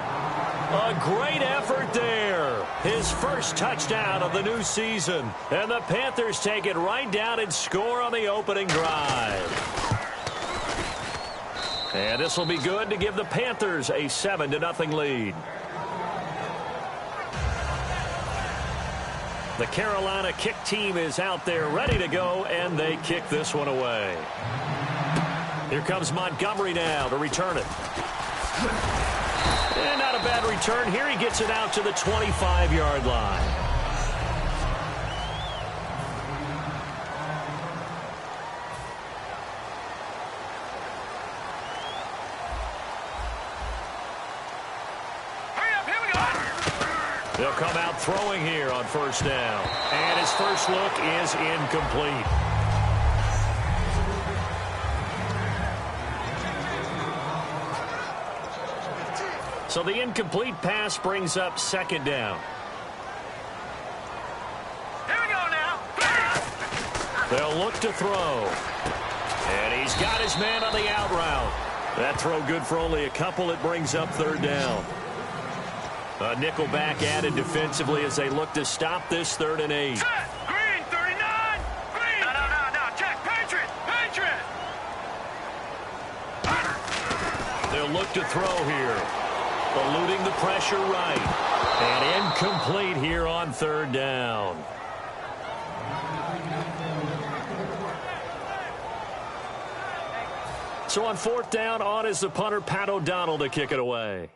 A great effort there. His first touchdown of the new season. And the Panthers take it right down and score on the opening drive. And this will be good to give the Panthers a 7-0 lead. The Carolina kick team is out there ready to go, and they kick this one away. Here comes Montgomery now to return it. And not a bad return. Here he gets it out to the 25-yard line. They'll come out throwing here on first down. And his first look is incomplete. So the incomplete pass brings up second down. Here we go now. They'll look to throw. And he's got his man on the out route. That throw good for only a couple. It brings up third down. A nickel back added defensively as they look to stop this 3rd and 8. Set. Green, 39. Green. No. Check. Patriot. They'll look to throw here. Eluding the pressure right. And incomplete here on 3rd down. So on 4th down, on is the punter, Pat O'Donnell, to kick it away.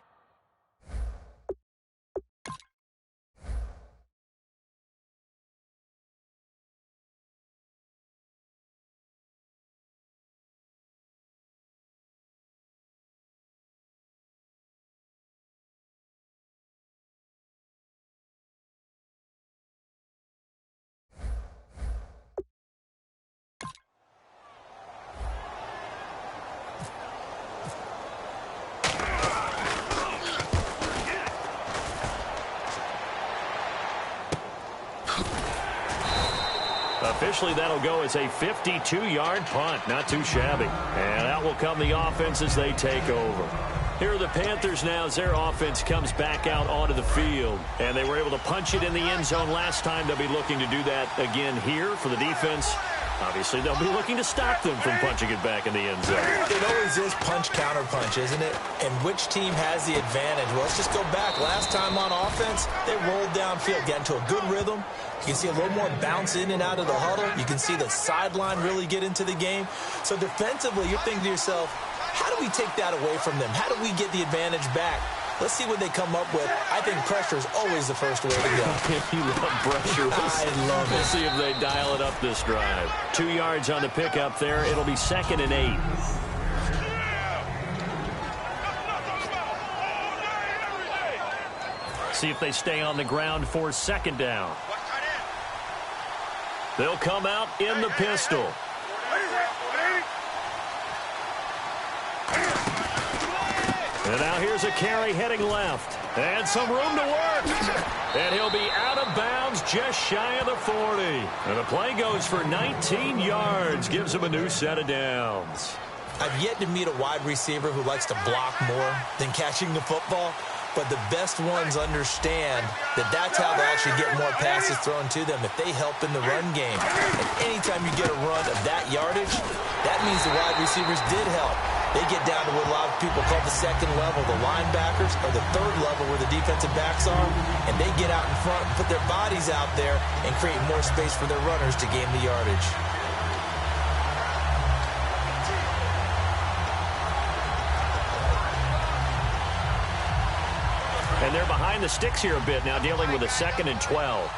Officially, that'll go as a 52-yard punt. Not too shabby. And out will come the offense as they take over. Here are the Panthers now as their offense comes back out onto the field. And they were able to punch it in the end zone last time. They'll be looking to do that again here for the defense. Obviously, they'll be looking to stop them from punching it back in the end zone. It always is punch-counter-punch, isn't it? And which team has the advantage? Well, let's just go back. Last time on offense, they rolled downfield, got into a good rhythm. You can see a little more bounce in and out of the huddle. You can see the sideline really get into the game. So defensively, you're thinking to yourself, how do we take that away from them? How do we get the advantage back? Let's see what they come up with. I think pressure is always the first way to go. You love pressure. I love it. We'll see if they dial it up this drive. 2 yards on the pickup there. It'll be 2nd and 8. See if they stay on the ground for 2nd down. They'll come out in the pistol. And now here's a carry heading left. And some room to work. And he'll be out of bounds just shy of the 40. And the play goes for 19 yards. Gives him a new set of downs. I've yet to meet a wide receiver who likes to block more than catching the football. But the best ones understand that that's how they actually get more passes thrown to them if they help in the run game. And anytime you get a run of that yardage, that means the wide receivers did help. They get down to what a lot of people call the 2nd level, the linebackers, or the 3rd level where the defensive backs are, and they get out in front and put their bodies out there and create more space for their runners to gain the yardage. And they're behind the sticks here a bit now, dealing with a 2nd and 12.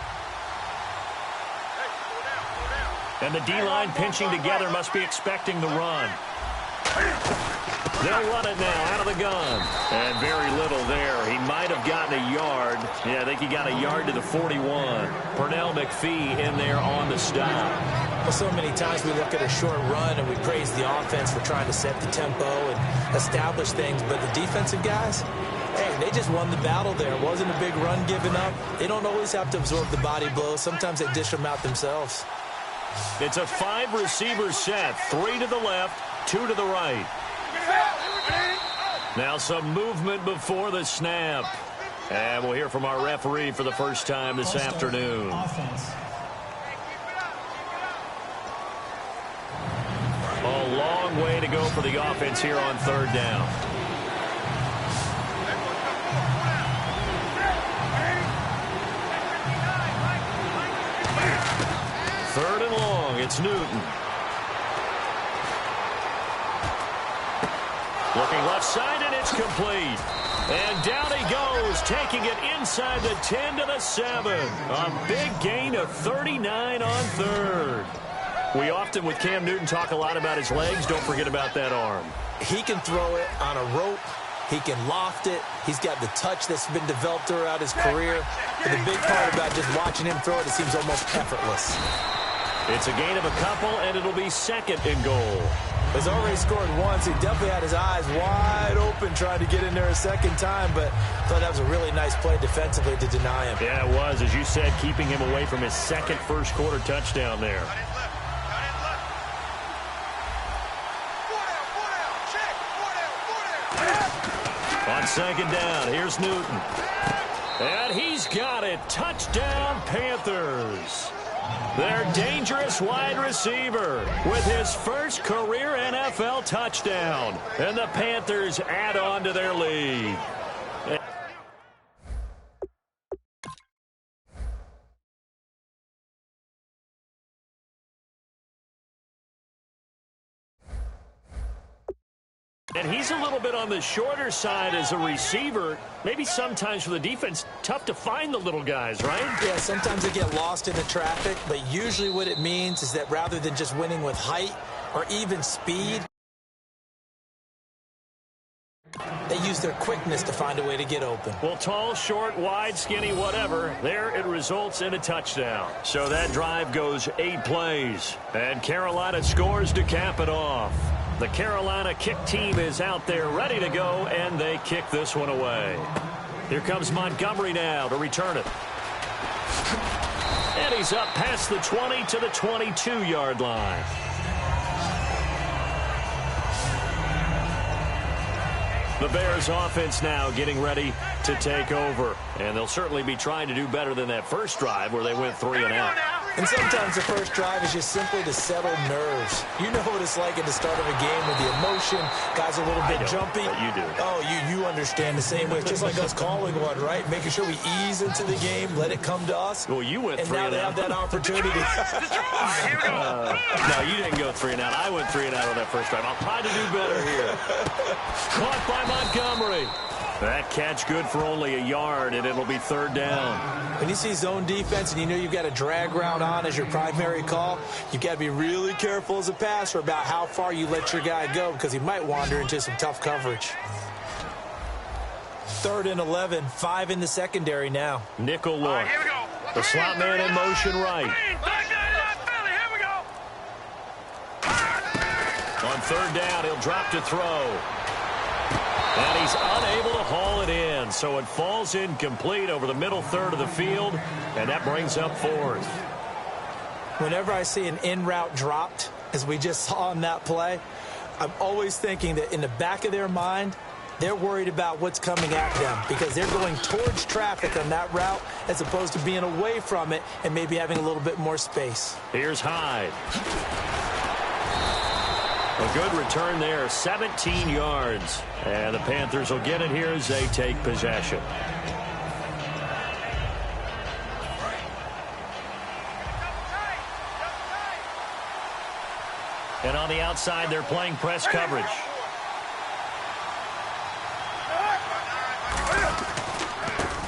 And the D-line pinching together, must be expecting the run. They'll run it now out of the gun. And very little there. He might have gotten a yard. Yeah, I think he got a yard to the 41. Pernell McPhee in there on the stop. Well, so many times we look at a short run and we praise the offense for trying to set the tempo and establish things. But the defensive guys, hey, they just won the battle there. It wasn't a big run given up. They don't always have to absorb the body blows. Sometimes they dish them out themselves. It's a 5-receiver set. 3 to the left, 2 to the right. Now some movement before the snap. And we'll hear from our referee for the first time this afternoon. Offense. A long way to go for the offense here on 3rd down. Third and long, it's Newton. Looking left side, and it's complete. And down he goes, taking it inside the 10 to the 7. A big gain of 39 on 3rd. We often, with Cam Newton, talk a lot about his legs. Don't forget about that arm. He can throw it on a rope. He can loft it. He's got the touch that's been developed throughout his career. But the big part about just watching him throw it, it seems almost effortless. It's a gain of a couple, and it'll be 2nd and goal. He's already scored once. He definitely had his eyes wide open trying to get in there a 2nd time, but I thought that was a really nice play defensively to deny him. Yeah, it was. As you said, keeping him away from his 2nd first-quarter touchdown there. On 2nd down, here's Newton. And he's got it. Touchdown, Panthers. Their dangerous wide receiver with his first career NFL touchdown. And the Panthers add on to their lead. And he's a little bit on the shorter side as a receiver. Maybe sometimes for the defense, tough to find the little guys, right? Yeah, sometimes they get lost in the traffic, but usually what it means is that rather than just winning with height or even speed, they use their quickness to find a way to get open. Well, tall, short, wide, skinny, whatever, there it results in a touchdown. So that drive goes 8 plays, and Carolina scores to cap it off. The Carolina kick team is out there ready to go, and they kick this one away. Here comes Montgomery now to return it. And he's up past the 20 to the 22-yard line. The Bears offense now getting ready to take over. And they'll certainly be trying to do better than that first drive where they went 3 and out. And sometimes the first drive is just simply to settle nerves. You know what it's like at the start of a game with the emotion. Guys are a little bit jumpy. But you do. Oh, you understand the same way. It's just like us calling one, right? Making sure we ease into the game, let it come to us. Well, you went and 3 now and they out. have that opportunity. No, you didn't go 3 and out. I went 3 and out on that first drive. I'll try to do better here. Caught by Montgomery. That catch good for only a yard, and it'll be 3rd down. When you see zone defense and you know you've got a drag route on as your primary call, you've got to be really careful as a passer about how far you let your guy go because he might wander into some tough coverage. 3rd and 11, 5 in the secondary now. Nickel look. Here we go. The slot man in motion right. Back down, Philly. Here we go. On 3rd down, he'll drop to throw. And he's unable to haul it in, so it falls incomplete over the middle third of the field, and that brings up 4th. Whenever I see an in-route dropped, as we just saw on that play, I'm always thinking that in the back of their mind, they're worried about what's coming at them because they're going towards traffic on that route as opposed to being away from it and maybe having a little bit more space. Here's Hyde. A good return there, 17 yards. And the Panthers will get it here as they take possession. And on the outside, they're playing press coverage.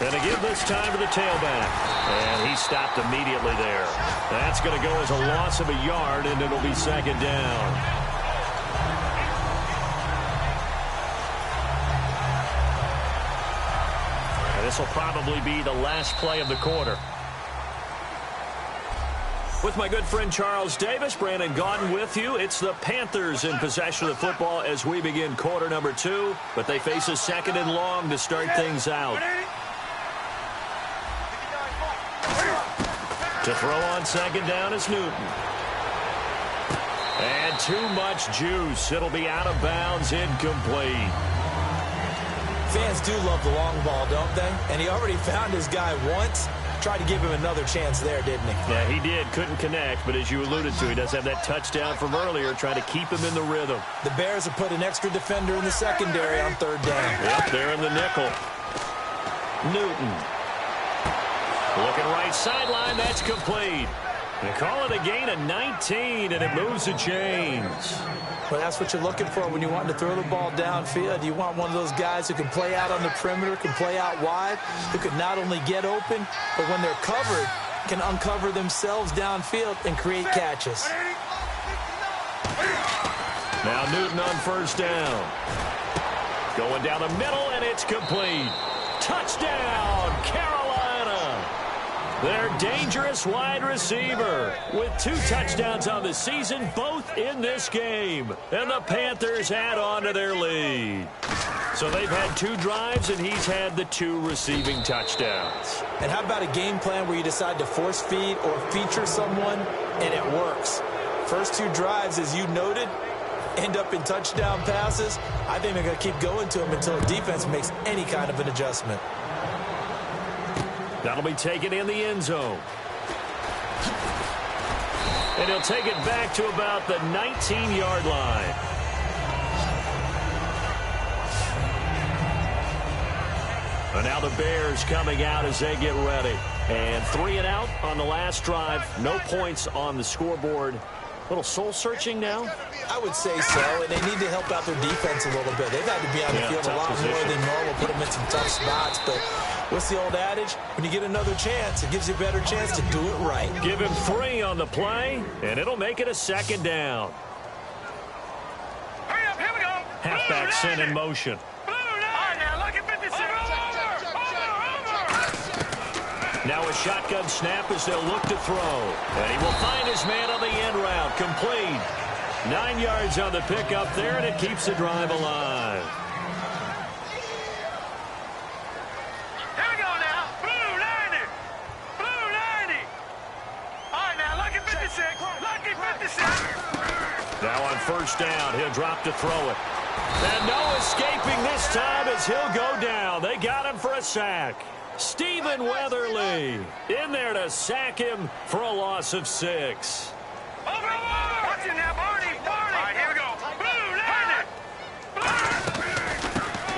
And to give this time to the tailback. And he stopped immediately there. That's going to go as a loss of a yard, and it'll be 2nd down. This will probably be the last play of the quarter. With my good friend Charles Davis, Brandon Gaudin with you. It's the Panthers in possession of the football as we begin quarter number 2. But they face a 2nd and long to start things out. To throw on 2nd down is Newton. And too much juice. It'll be out of bounds, incomplete. Fans do love the long ball, don't they? And he already found his guy once. Tried to give him another chance there, didn't he? Yeah, he did. Couldn't connect, but as you alluded to, he does have that touchdown from earlier, trying to keep him in the rhythm. The Bears have put an extra defender in the secondary on 3rd down. Yep, they're in the nickel. Newton. Looking right sideline, that's complete. They call it a gain of 19, and it moves the chains. Well, that's what you're looking for when you want to throw the ball downfield. You want one of those guys who can play out on the perimeter, can play out wide, who can not only get open, but when they're covered, can uncover themselves downfield and create catches. Now Newton on 1st down. Going down the middle, and it's complete. Touchdown, Carolina! Their dangerous wide receiver with 2 touchdowns on the season, both in this game. And the Panthers add on to their lead. So they've had 2 drives, and he's had the 2 receiving touchdowns. And how about a game plan where you decide to force feed or feature someone, and it works? First 2 drives, as you noted, end up in touchdown passes. I think they're going to keep going to them until the defense makes any kind of an adjustment. That'll be taken in the end zone. And he'll take it back to about the 19-yard line. And now the Bears coming out as they get ready. And 3 and out on the last drive. No points on the scoreboard. A little soul-searching now? I would say so, and they need to help out their defense a little bit. They've had to be on the field a lot more than normal, put them in some tough spots. But what's the old adage? When you get another chance, it gives you a better chance to do it right. Give him 3 on the play, and it'll make it a 2nd down. Hurry up, here we go. Halfback sent in motion. Now a shotgun snap as they'll look to throw. And he will find his man on the end route. Complete. 9 yards on the pickup there, and it keeps the drive alive. Here we go now. Blue 90. Blue 90. All right, now, lucky 56. Lucky 56. Now on 1st down, he'll drop to throw it. And no escaping this time as he'll go down. They got him for a sack. Stephen Weatherly in there to sack him for a loss of 6. Over! Watch him now, Barney! All right, here we go. Boom!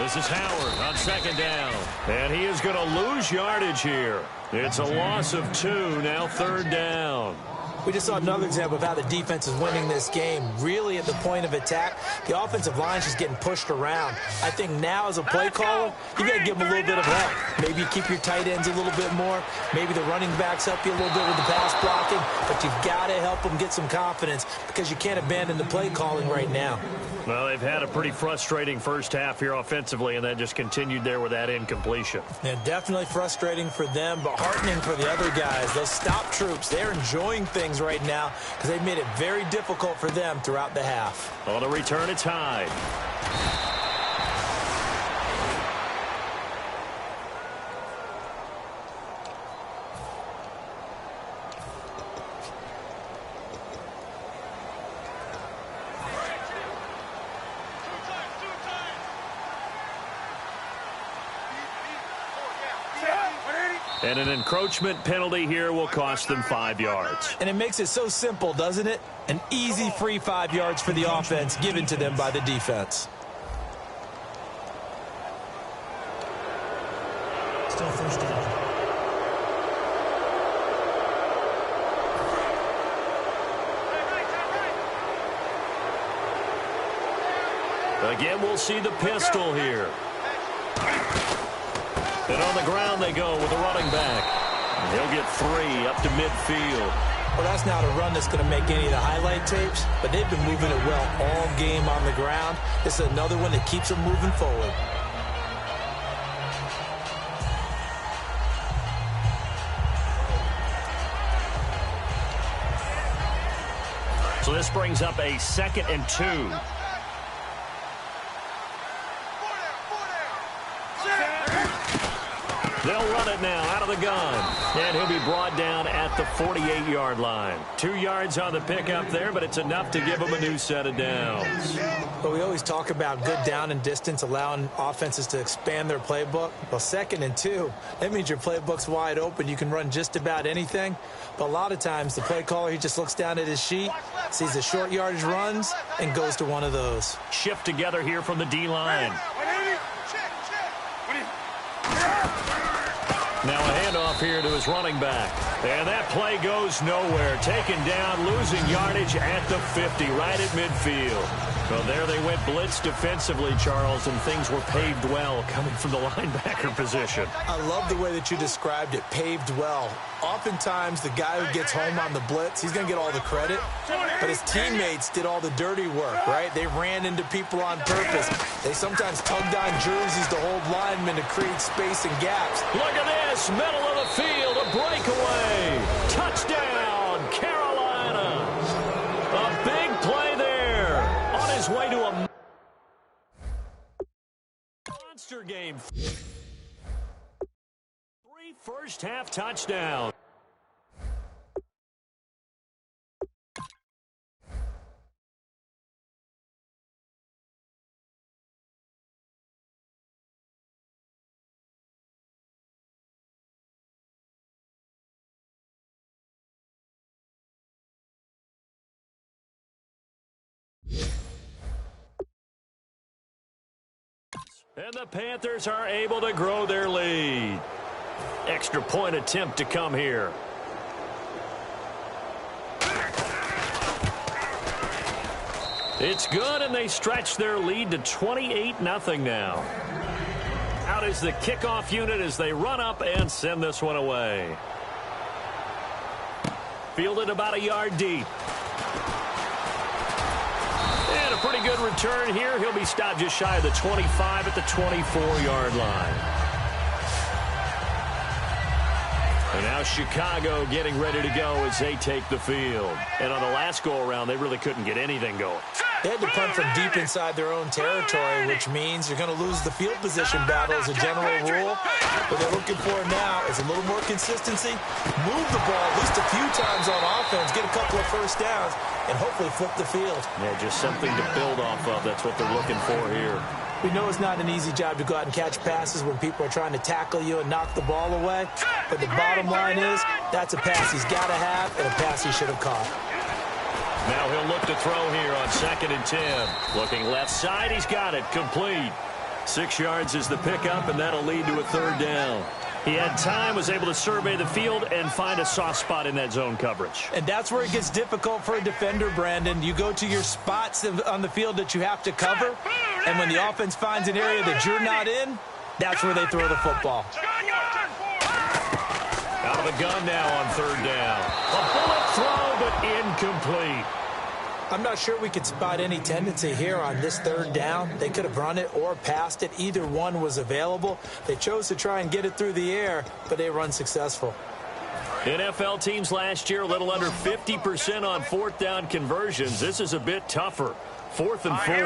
This is Howard on second down. And he is going to lose yardage here. It's a loss of 2, now third down. We just saw another example of how the defense is winning this game. Really at the point of attack, the offensive line is just getting pushed around. I think now as a play caller, you got to give them a little bit of help. Maybe you keep your tight ends a little bit more. Maybe the running backs help you a little bit with the pass blocking. But you've got to help them get some confidence because you can't abandon the play calling right now. Well, they've had a pretty frustrating first half here offensively, and then just continued there with that incompletion. Yeah, definitely frustrating for them, but heartening for the other guys. Those stop troops, they're enjoying things right now because they've made it very difficult for them throughout the half. On the return, it's Hyde. And an encroachment penalty here will cost them 5 yards. And it makes it so simple, doesn't it? An easy free 5 yards for the offense given to them by the defense. Still first down. Again, we'll see the pistol here. And on the ground they go with the running back. He'll get 3 up to midfield. Well, that's not a run that's going to make any of the highlight tapes, but they've been moving it well all game on the ground. This is another one that keeps them moving forward. So this brings up a 2nd and 2. They'll run it now out of the gun. And he'll be brought down at the 48-yard line. 2 yards on the pickup there, but it's enough to give him a new set of downs. But we always talk about good down and distance, allowing offenses to expand their playbook. Well, 2nd and 2, that means your playbook's wide open. You can run just about anything. But a lot of times, the play caller, he just looks down at his sheet, sees the short yardage runs, and goes to one of those. Shift together here from the D-line. Now a handoff here to his running back. And that play goes nowhere. Taken down, losing yardage at the 50, right at midfield. Well, there they went blitz defensively, Charles, and things were paved well coming from the linebacker position. I love the way that you described it, paved well. Oftentimes, the guy who gets home on the blitz, he's going to get all the credit, but his teammates did all the dirty work, right? They ran into people on purpose. They sometimes tugged on jerseys to hold linemen to create space and gaps. Look at this, middle of the field, a breakaway. Touchdown, Carolina. A big play there. On his way to a monster game. 3 first-half touchdowns. And the Panthers are able to grow their lead. Extra point attempt to come here. It's good, and they stretch their lead to 28-0 now. Out is the kickoff unit as they run up and send this one away. Fielded about a yard deep. And a pretty good return here. He'll be stopped just shy of the 25 at the 24-yard line. And now Chicago getting ready to go as they take the field. And on the last go-around, they really couldn't get anything going. They had to punt from deep inside their own territory, which means you're going to lose the field position battle as a general rule. What they're looking for now is a little more consistency, move the ball at least a few times on offense, get a couple of first downs, and hopefully flip the field. Yeah, just something to build off of. That's what they're looking for here. We know it's not an easy job to go out and catch passes when people are trying to tackle you and knock the ball away. But the bottom line is, that's a pass he's got to have and a pass he should have caught. Now he'll look to throw here on 2nd and 10. Looking left side, he's got it. Complete. 6 yards is the pickup, and that'll lead to a 3rd down. He had time, was able to survey the field and find a soft spot in that zone coverage. And that's where it gets difficult for a defender, Brandon. You go to your spots on the field that you have to cover, and when the offense finds an area that you're not in, that's where they throw the football. Out of the gun now on 3rd down. A bullet throw, but incomplete. I'm not sure we could spot any tendency here on this 3rd down. They could have run it or passed it. Either one was available. They chose to try and get it through the air, but they were unsuccessful. NFL teams last year a little under 50% on 4th down conversions. This is a bit tougher. 4th and 4.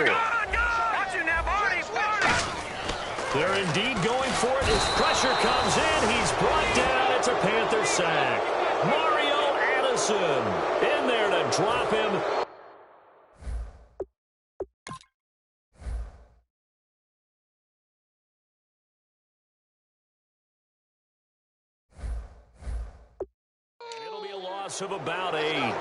They're indeed going for it as pressure comes in. He's brought down. It's a Panther sack. Mario Addison in there to drop him. It'll be a loss of about 8.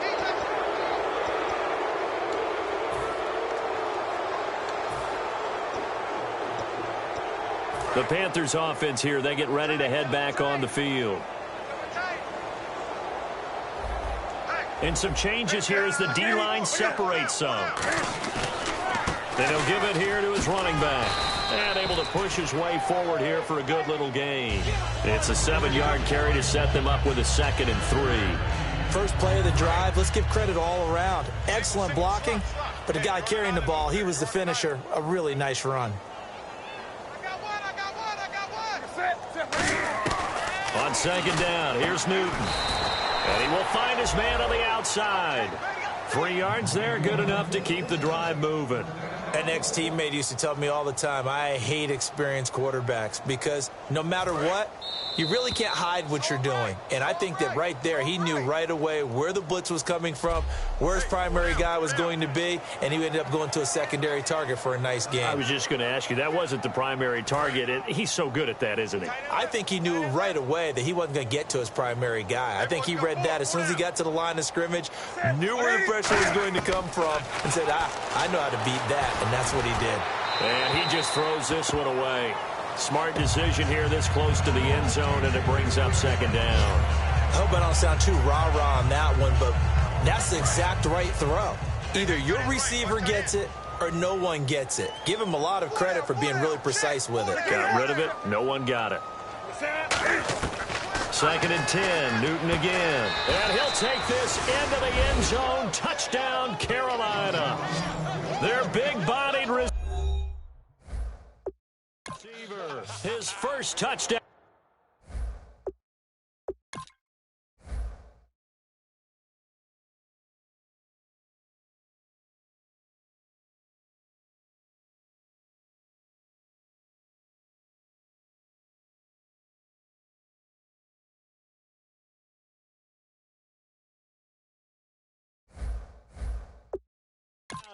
The Panthers offense here, they get ready to head back on the field. And some changes here as the D-line separates some. Then he'll give it here to his running back. And able to push his way forward here for a good little gain. It's a 7-yard carry to set them up with a 2nd and 3. First play of the drive, let's give credit all around. Excellent blocking, but the guy carrying the ball, he was the finisher. A really nice run. On 2nd down, here's Newton. And he will find his man on the outside. 3 yards there, good enough to keep the drive moving. An ex-teammate used to tell me all the time, I hate experienced quarterbacks because no matter what, you really can't hide what you're doing. And I think that right there, he knew right away where the blitz was coming from, where his primary guy was going to be, and he ended up going to a secondary target for a nice game. I was just going to ask you, that wasn't the primary target, and he's so good at that, isn't he? I think he knew right away that he wasn't going to get to his primary guy. I think he read that as soon as he got to the line of scrimmage, knew where the pressure was going to come from, and said, I know how to beat that, and that's what he did. And he just throws this one away. Smart decision here this close to the end zone, and it brings up 2nd down. I hope I don't sound too rah-rah on that one, but that's the exact right throw. Either your receiver gets it or no one gets it. Give him a lot of credit for being really precise with it. Got rid of it. No one got it. 2nd and 10. Newton again. And he'll take this into the end zone. Touchdown, Carolina. Their big-bodied receiver. His first touchdown.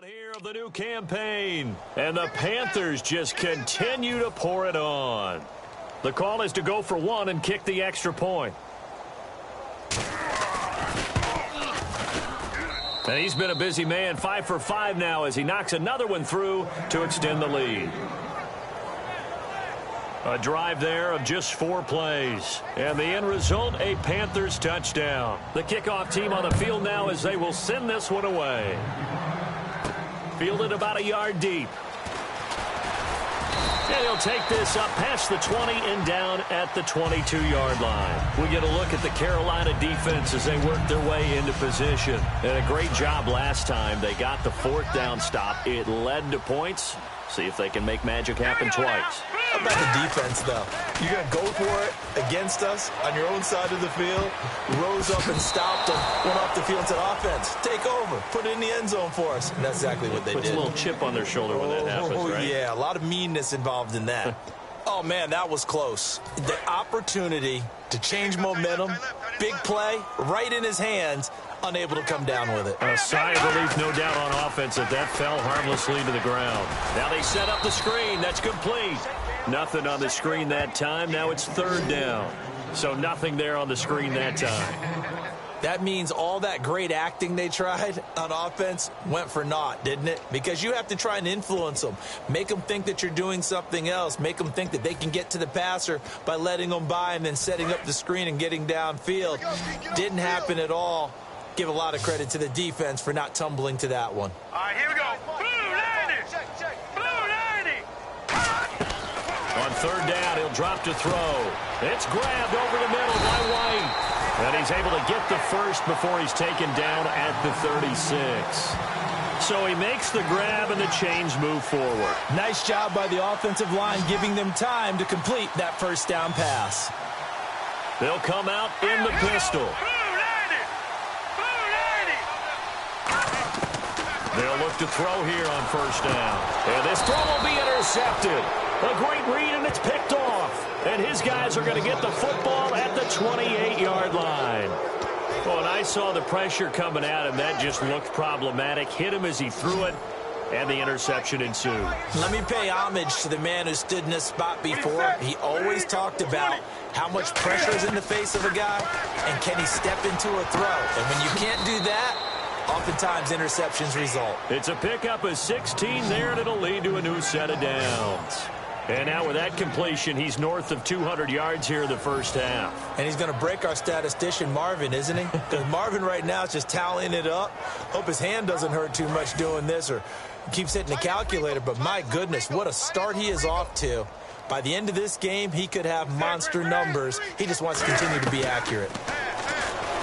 Here of the new campaign, and the Panthers just continue to pour it on. The call is to go for 1 and kick the extra point. And he's been a busy man, 5 for 5 now as he knocks another one through to extend the lead. A drive there of just 4 plays. And the end result, a Panthers touchdown. The kickoff team on the field now as they will send this one away. Fielded about a yard deep. And he'll take this up past the 20 and down at the 22-yard line. We get a look at the Carolina defense as they work their way into position. And a great job last time. They got the 4th down stop. It led to points. See if they can make magic happen twice. How about the defense, though? You're going to go for it against us on your own side of the field. Rose up and stopped them, went off the field and said, offense, take over, put it in the end zone for us. And that's exactly what they did. Puts a little chip on their shoulder when that happens, right? Yeah, a lot of meanness involved in that. Oh, man, that was close. The opportunity to change momentum, big play, right in his hands, unable to come down with it. A sigh of relief, no doubt, on offense that fell harmlessly to the ground. Now they set up the screen. That's complete. Nothing on the screen that time. Now it's third down. So nothing there on the screen that time. That means all that great acting they tried on offense went for naught, didn't it? Because you have to try and influence them. Make them think that you're doing something else. Make them think that they can get to the passer by letting them by and then setting up the screen and getting downfield. Didn't happen at all. Give a lot of credit to the defense for not tumbling to that one. All right, here we go. Blue 90. Blue 90. On third down, he'll drop to throw. It's grabbed over the middle by White. And he's able to get the first before he's taken down at the 36. So he makes the grab and the chains move forward. Nice job by the offensive line giving them time to complete that first down pass. They'll come out in the pistol. They'll look to throw here on first down. And this throw will be intercepted. A great read, and it's picked off. And his guys are going to get the football at the 28-yard line. Oh, and I saw the pressure coming at him. That just looked problematic. Hit him as he threw it, and the interception ensued. Let me pay homage to the man who stood in this spot before. He always talked about how much pressure is in the face of a guy, and can he step into a throw. And when you can't do that, oftentimes interceptions result. It's a pickup of 16 there, and it'll lead to a new set of downs. And now with that completion, he's north of 200 yards here in the first half. And he's going to break our statistician, Marvin, isn't he? Because Marvin right now is just tallying it up. Hope his hand doesn't hurt too much doing this or keeps hitting the calculator. But my goodness, what a start he is off to. By the end of this game, he could have monster numbers. He just wants to continue to be accurate.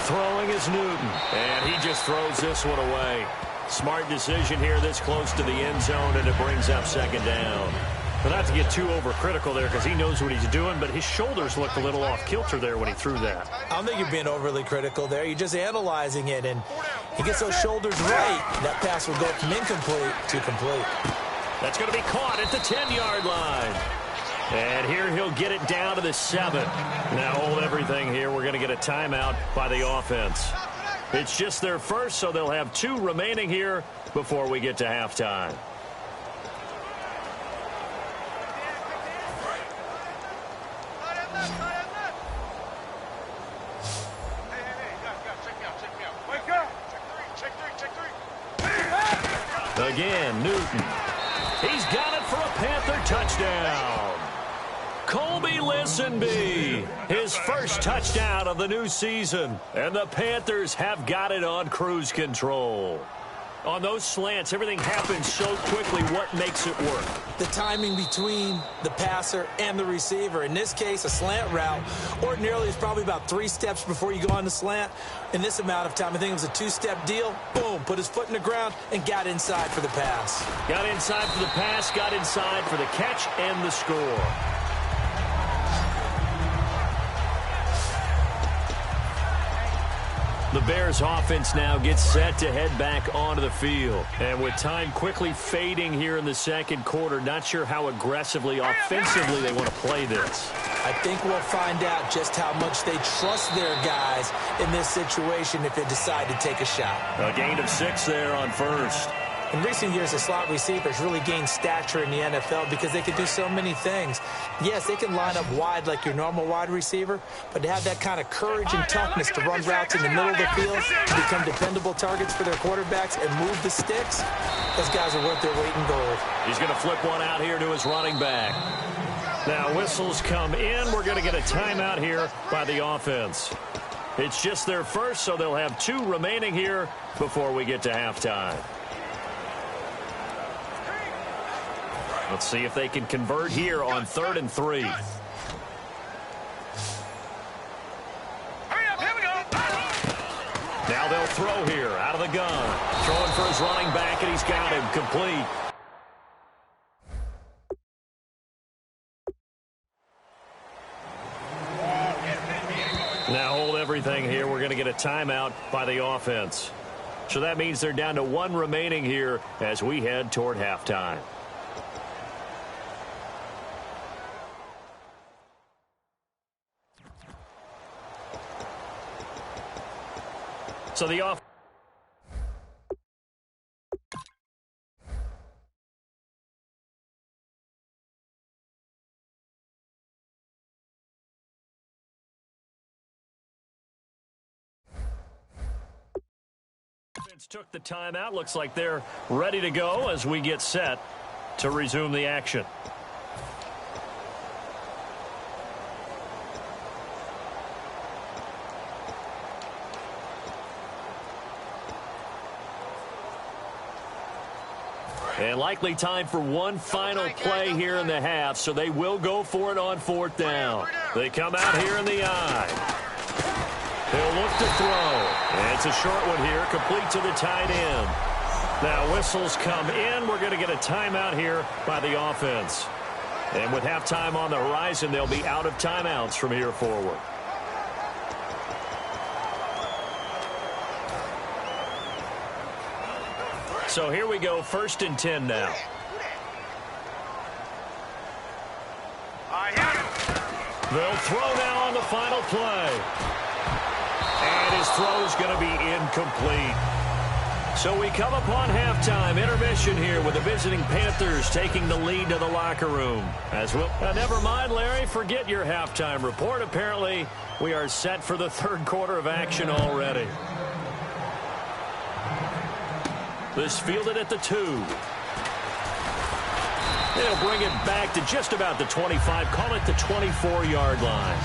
Throwing is Newton, and he just throws this one away. Smart decision here this close to the end zone, and it brings up second down. But not to get too overcritical there because he knows what he's doing, but his shoulders looked a little off kilter there when he threw that. I don't think you're being overly critical there. You're just analyzing it, and he gets those shoulders right. That pass will go from incomplete to complete. That's going to be caught at the 10-yard line. And here he'll get it down to the 7. Now hold everything here. We're going to get a timeout by the offense. It's just their first, so they'll have 2 remaining here before we get to halftime. Again, Newton. He's got it for a Panther touchdown. Colby Listenby, his first touchdown of the new season. And the Panthers have got it on cruise control. On those slants, everything happens so quickly. What makes it work? The timing between the passer and the receiver. In this case, a slant route. Ordinarily, it's probably about 3 steps before you go on the slant. In this amount of time, I think it was a 2-step deal. Boom, put his foot in the ground and got inside for the pass. Got inside for the pass, got inside for the catch and the score. The Bears offense now gets set to head back onto the field. And with time quickly fading here in the second quarter, not sure how aggressively, offensively they want to play this. I think we'll find out just how much they trust their guys in this situation if they decide to take a shot. A gain of 6 there on first. In recent years, the slot receivers really gained stature in the NFL because they can do so many things. Yes, they can line up wide like your normal wide receiver, but to have that kind of courage and toughness to run routes in the middle of the field, to become dependable targets for their quarterbacks and move the sticks, those guys are worth their weight in gold. He's going to flip one out here to his running back. Now whistles come in. We're going to get a timeout here by the offense. It's just their first, so they'll have 2 remaining here before we get to halftime. Let's see if they can convert here on 3rd and 3. Hurry up, here we go. Now they'll throw here out of the gun. Throwing for his running back, and he's got him complete. Now hold everything here. We're going to get a timeout by the offense. So that means they're down to 1 remaining here as we head toward halftime. So the offense took the timeout. Looks like they're ready to go as we get set to resume the action. And likely time for one final play here in the half, so they will go for it on fourth down. They come out here in the eye. He'll look to throw. And it's a short one here, complete to the tight end. Now whistles come in. We're going to get a timeout here by the offense. And with halftime on the horizon, they'll be out of timeouts from here forward. So here we go, 1st and 10 now. They'll throw now on the final play. And his throw is going to be incomplete. So we come upon halftime. Intermission here with the visiting Panthers taking the lead to the locker room. As well. Never mind, Larry. Forget your halftime report. Apparently, we are set for the third quarter of action already. This fielded at the 2. They'll bring it back to just about the 25. Call it the 24-yard line.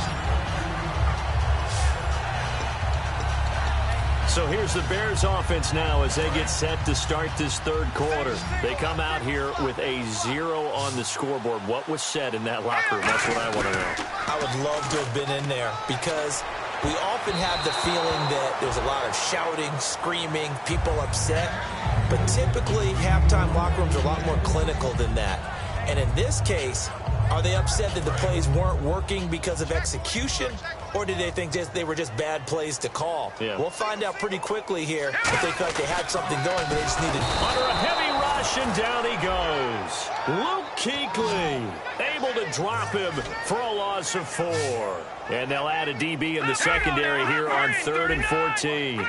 So here's the Bears offense now as they get set to start this third quarter. They come out here with a 0 on the scoreboard. What was said in that locker room? That's what I want to know. I would love to have been in there because we often have the feeling that there's a lot of shouting, screaming, people upset. But typically, halftime locker rooms are a lot more clinical than that. And in this case, are they upset that the plays weren't working because of execution? Or did they think they were just bad plays to call? Yeah. We'll find out pretty quickly here if they feel like they had something going, but they just needed... Under a heavy rush, and down he goes. Luke Kuechly able to drop him for a loss of 4. And they'll add a DB in the secondary here on 3rd and 14.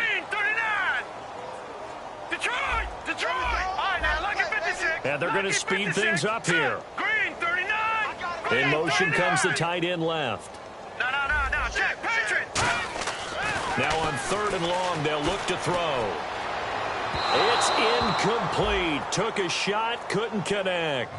Detroit! All right, now look at 56. And they're going to speed things up here. Green, 39. In motion comes the tight end left. No. Check, Patrick. Now on 3rd and long, they'll look to throw. It's incomplete. Took a shot, couldn't connect.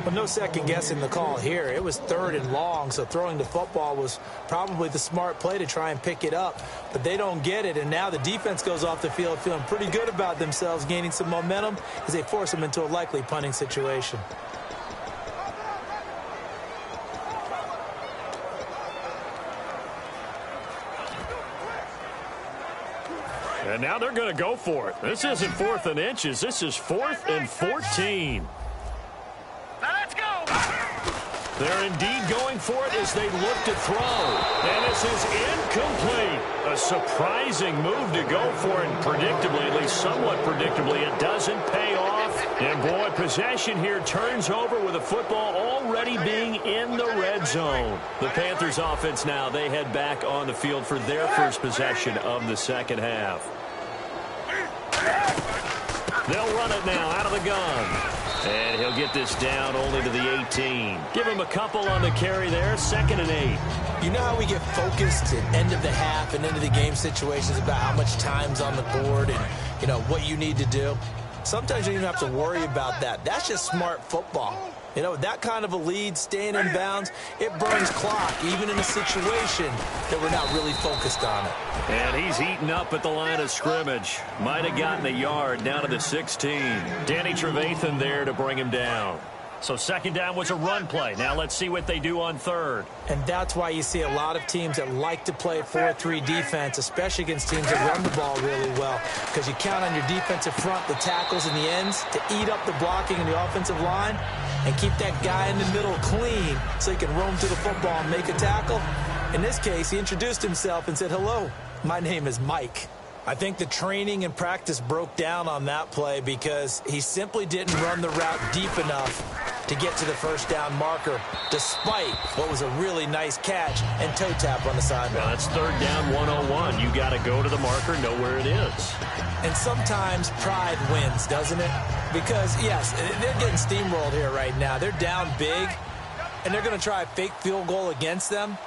Well, no second guessing the call here. It was 3rd and long, so throwing the football was probably the smart play to try and pick it up. But they don't get it, and now the defense goes off the field feeling pretty good about themselves, gaining some momentum as they force them into a likely punting situation. And now they're going to go for it. This isn't 4th and inches. This is 4th and 14. Now let's go. They're indeed going for it as they look to throw. And this is incomplete. A surprising move to go for it. And predictably, at least somewhat predictably, it doesn't pay off. And boy, possession here turns over with the football already being in the red zone. The Panthers offense now, they head back on the field for their first possession of the second half. They'll run it now out of the gun. And he'll get this down only to the 18. Give him a couple on the carry there. 2nd and 8. You know how we get focused at end of the half and into the game situations about how much time's on the board and, you know, what you need to do? Sometimes you don't even have to worry about that. That's just smart football. You know, with that kind of a lead, staying in bounds, it burns clock, even in a situation that we're not really focused on it. And he's eaten up at the line of scrimmage. Might have gotten a yard down to the 16. Danny Trevathan there to bring him down. So 2nd down was a run play. Now let's see what they do on 3rd. And that's why you see a lot of teams that like to play 4-3 defense, especially against teams that run the ball really well, because you count on your defensive front, the tackles and the ends, to eat up the blocking in the offensive line and keep that guy in the middle clean so he can roam to the football and make a tackle. In this case, he introduced himself and said, "Hello, my name is Mike." I think the training and practice broke down on that play because he simply didn't run the route deep enough to get to the first down marker, despite what was a really nice catch and toe tap on the sideline. Well, that's third down 101. You got to go to the marker, know where it is. And sometimes pride wins, doesn't it? Because, yes, they're getting steamrolled here right now. They're down big, and they're going to try a fake field goal against them.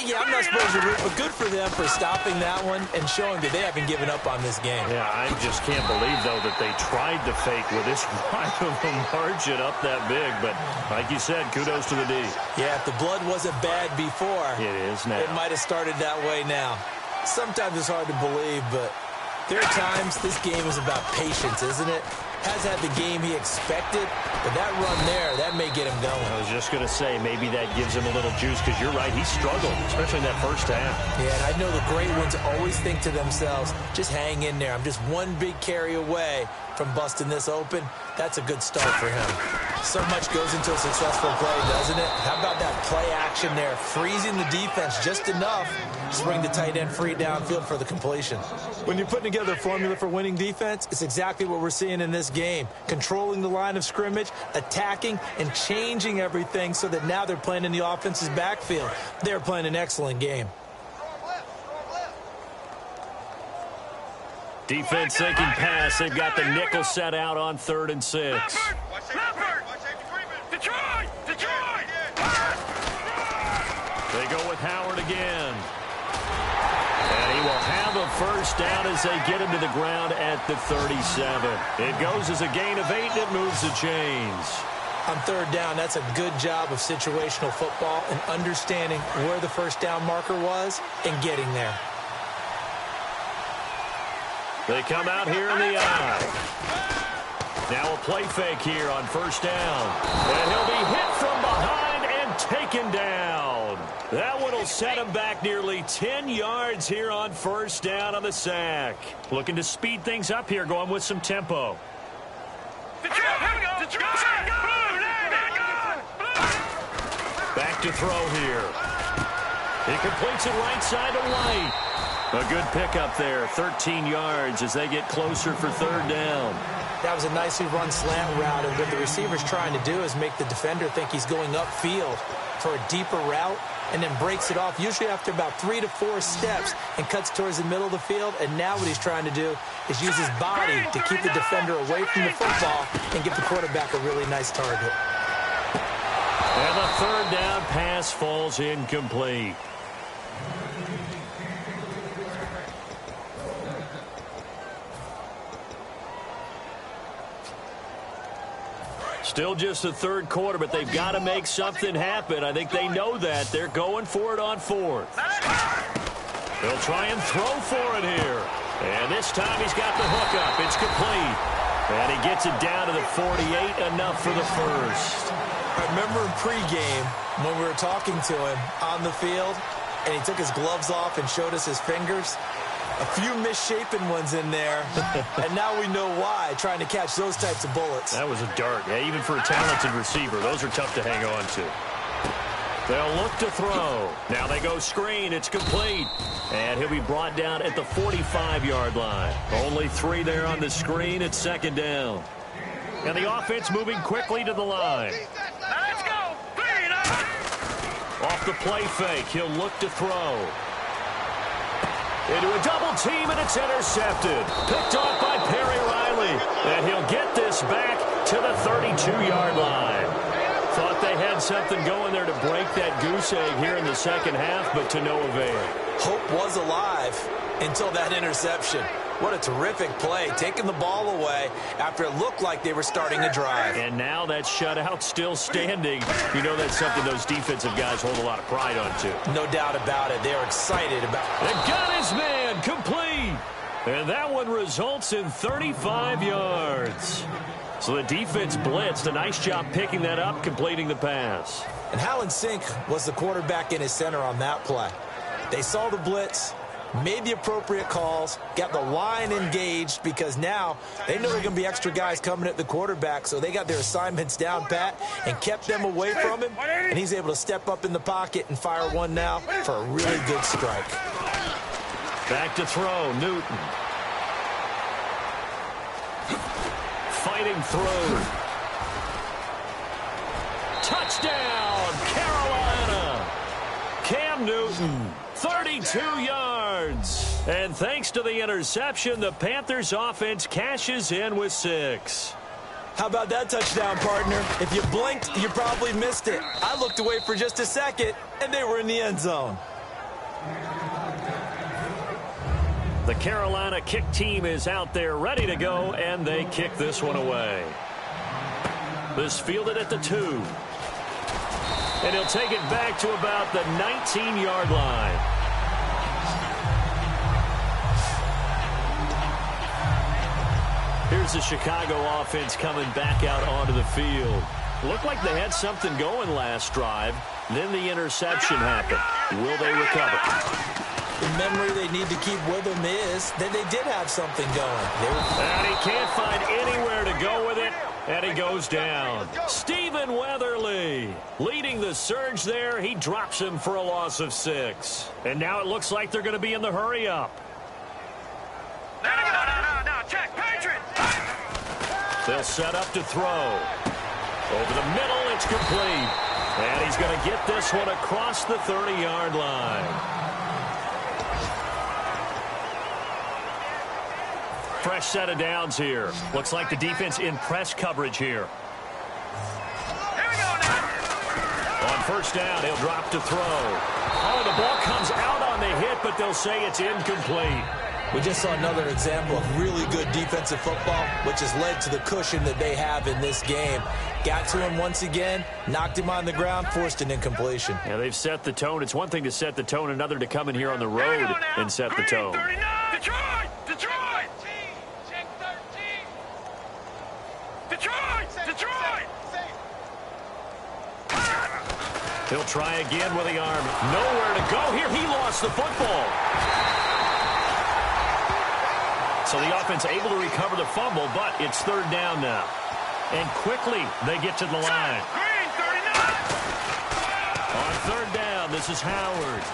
Yeah, I'm not supposed to root, but good for them for stopping that one and showing that they haven't given up on this game. Yeah, I just can't believe, though, that they tried to fake with this wide of a margin up that big. But like you said, kudos to the D. Yeah, if the blood wasn't bad before, it is now. It might have started that way now. Sometimes it's hard to believe, but there are times this game is about patience, isn't it? Has had the game he expected, but that run there, that may get him going. I was just going to say, maybe that gives him a little juice, because you're right, he struggled, especially in that first half. Yeah, and I know the great ones always think to themselves, just hang in there. I'm just one big carry away from busting this open. That's a good start for him. So much goes into a successful play, doesn't it? How about that play action there, freezing the defense just enough to bring the tight end free downfield for the completion. When you're putting together a formula for winning defense, it's exactly what we're seeing in this game. Controlling the line of scrimmage, attacking, and changing everything so that now they're playing in the offense's backfield. They're playing an excellent game. Defense thinking pass. They've got the nickel set out on 3rd and 6. Leopard! Detroit! Detroit! They go with Howard again. And he will have a first down as they get him to the ground at the 37. It goes as a gain of 8, and it moves the chains. On 3rd down, that's a good job of situational football and understanding where the first down marker was and getting there. They come out here in the eye. Now a play fake here on first down. And he'll be hit from behind and taken down. That one will set him back nearly 10 yards here on first down on the sack. Looking to speed things up here, going with some tempo. Back to throw here. He completes it right side to White. A good pickup there, 13 yards as they get closer for 3rd down. That was a nicely run slant route, and what the receiver's trying to do is make the defender think he's going upfield for a deeper route and then breaks it off, usually after about 3 to 4 steps, and cuts towards the middle of the field. And now what he's trying to do is use his body to keep the defender away from the football and give the quarterback a really nice target. And the 3rd down pass falls incomplete. Still just the 3rd quarter, but they've got to make something happen. I think they know that. They're going for it on 4th. They'll try and throw for it here. And this time he's got the hook up. It's complete. And he gets it down to the 48, enough for the first. I remember in pregame when we were talking to him on the field, and he took his gloves off and showed us his fingers. A few misshapen ones in there, and now we know why, trying to catch those types of bullets. That was a dart. Yeah, even for a talented receiver, those are tough to hang on to. They'll look to throw. Now they go screen. It's complete. And he'll be brought down at the 45-yard line. Only 3 there on the screen. It's 2nd down. And the offense moving quickly to the line. Let's go! Off the play fake, he'll look to throw. Into a double team, and it's intercepted. Picked off by Perry Riley. And he'll get this back to the 32-yard line. Thought they had something going there to break that goose egg here in the second half, but to no avail. Hope was alive until that interception. What a terrific play, taking the ball away after it looked like they were starting a drive. And now that shutout still standing. You know that's something those defensive guys hold a lot of pride on, too. No doubt about it. They're excited about it. They got his man complete. And that one results in 35 yards. So the defense blitzed. A nice job picking that up, completing the pass. And how in sync was the quarterback in his center on that play? They saw the blitz, made the appropriate calls, got the line engaged, because now they know there are going to be extra guys coming at the quarterback, so they got their assignments down pat and kept them away from him, and he's able to step up in the pocket and fire one now for a really good strike. Back to throw, Newton. Fighting through. Touchdown, Carolina. Cam Newton, 32 yards. And thanks to the interception, the Panthers offense cashes in with 6. How about that touchdown, partner? If you blinked, you probably missed it. I looked away for just a second, and they were in the end zone. The Carolina kick team is out there ready to go, and they kick this one away. This fielded at the 2. And he'll take it back to about the 19-yard line. Here's the Chicago offense coming back out onto the field. Looked like they had something going last drive. Then the interception happened. Will they recover? The memory they need to keep with them is that they did have something going. And he can't find anywhere to go with it. And he goes down. Stephen Weatherly leading the surge there. He drops him for a loss of 6. And now it looks like they're going to be in the hurry-up. No, check, Patriots! They'll set up to throw. Over the middle, it's complete. And he's going to get this one across the 30-yard line. Fresh set of downs here. Looks like the defense in press coverage here. Here we go now. On first down, he'll drop to throw. Oh, the ball comes out on the hit, but they'll say it's incomplete. We just saw another example of really good defensive football, which has led to the cushion that they have in this game. Got to him once again, knocked him on the ground, forced an incompletion. Yeah, they've set the tone. It's one thing to set the tone, another to come in here on the road and set the tone. 39. Detroit! He'll try again with the arm. Nowhere to go here. He lost the football. So the offense able to recover the fumble, but it's third down now. And quickly they get to the line. Green, 39. On third down, this is Howard.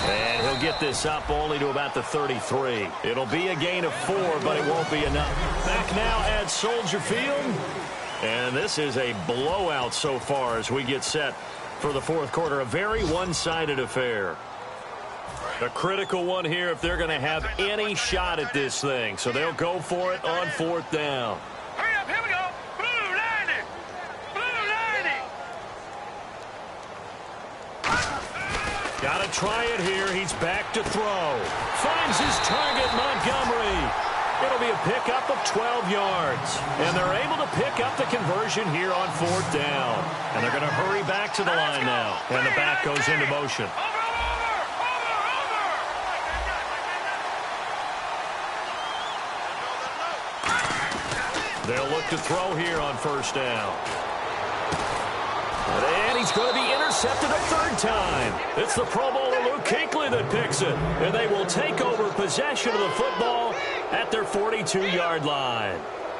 And he'll get this up only to about the 33. It'll be a gain of 4, but it won't be enough. Back now at Soldier Field. And this is a blowout so far as we get set for the fourth quarter. A very one-sided affair. A critical one here if they're going to have any shot at this thing. So they'll go for it on fourth down. Hurry up, here we go. Blue 90. Blue 90. Got to try it here. He's back to throw. Finds his target, Montgomery. It'll be a pickup of 12 yards. And they're able to pick up the conversion here on fourth down. And they're going to hurry back to the line now. And the back goes into motion. They'll look to throw here on first down. And he's going to be intercepted a third time. It's the Pro Bowler Luke Kuechly that picks it. And they will take over possession of the football at their 42-yard line.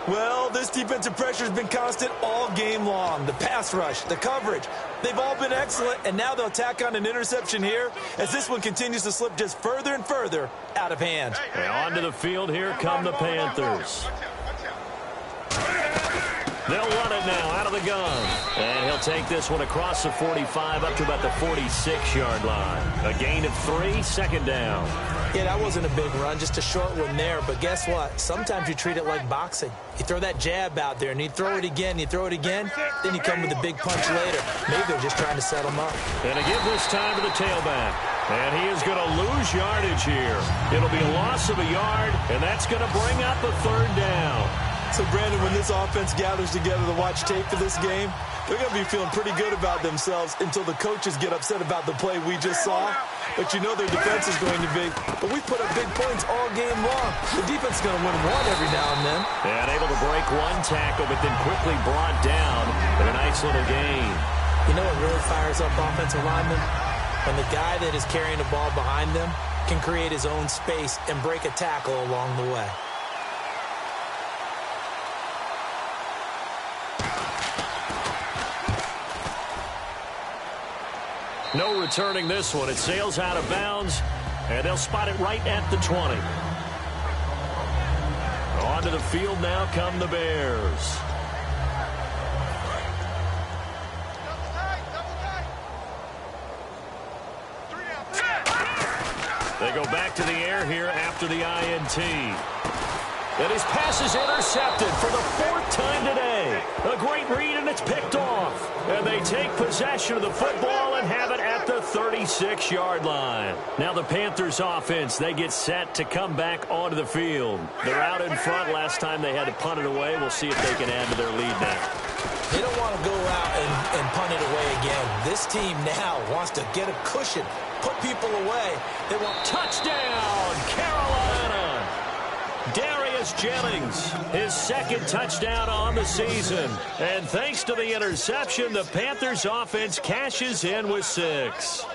Well, this defensive pressure has been constant all game long. The pass rush, the coverage, they've all been excellent, and now they'll tack on an interception here as this one continues to slip just further and further out of hand. And onto the field, here come the Panthers. They'll run it now out of the gun. And he'll take this one across the 45 up to about the 46-yard line. A gain of 3, second down. Yeah, that wasn't a big run, just a short one there. But guess what? Sometimes you treat it like boxing. You throw that jab out there, and you throw it again, then you come with a big punch later. Maybe they're just trying to set them up. And to give this time to the tailback. And he is going to lose yardage here. It'll be a loss of a yard, and that's going to bring up a third down. So, Brandon, when this offense gathers together to watch tape for this game, they're going to be feeling pretty good about themselves until the coaches get upset about the play we just saw. But you know their defense is going to be. But we put up big points all game long. The defense is going to win one every now and then. And able to break one tackle, but then quickly brought down with a nice little gain. You know what really fires up offensive linemen? When the guy that is carrying the ball behind them can create his own space and break a tackle along the way. No returning this one. It sails out of bounds, and they'll spot it right at the 20. Onto the field now come the Bears. They go back to the air here after the INT. And his pass is intercepted for the 4th time today. A great read, and it's picked off. And they take possession of the football and have it at the 36-yard line. Now the Panthers offense, they get set to come back onto the field. They're out in front. Last time they had to punt it away. We'll see if they can add to their lead now. They don't want to go out and punt it away again. This team now wants to get a cushion, put people away. They want touchdown, Carolina. Darius Jennings, his 2nd touchdown on the season. And thanks to the interception, the Panthers offense cashes in with 6.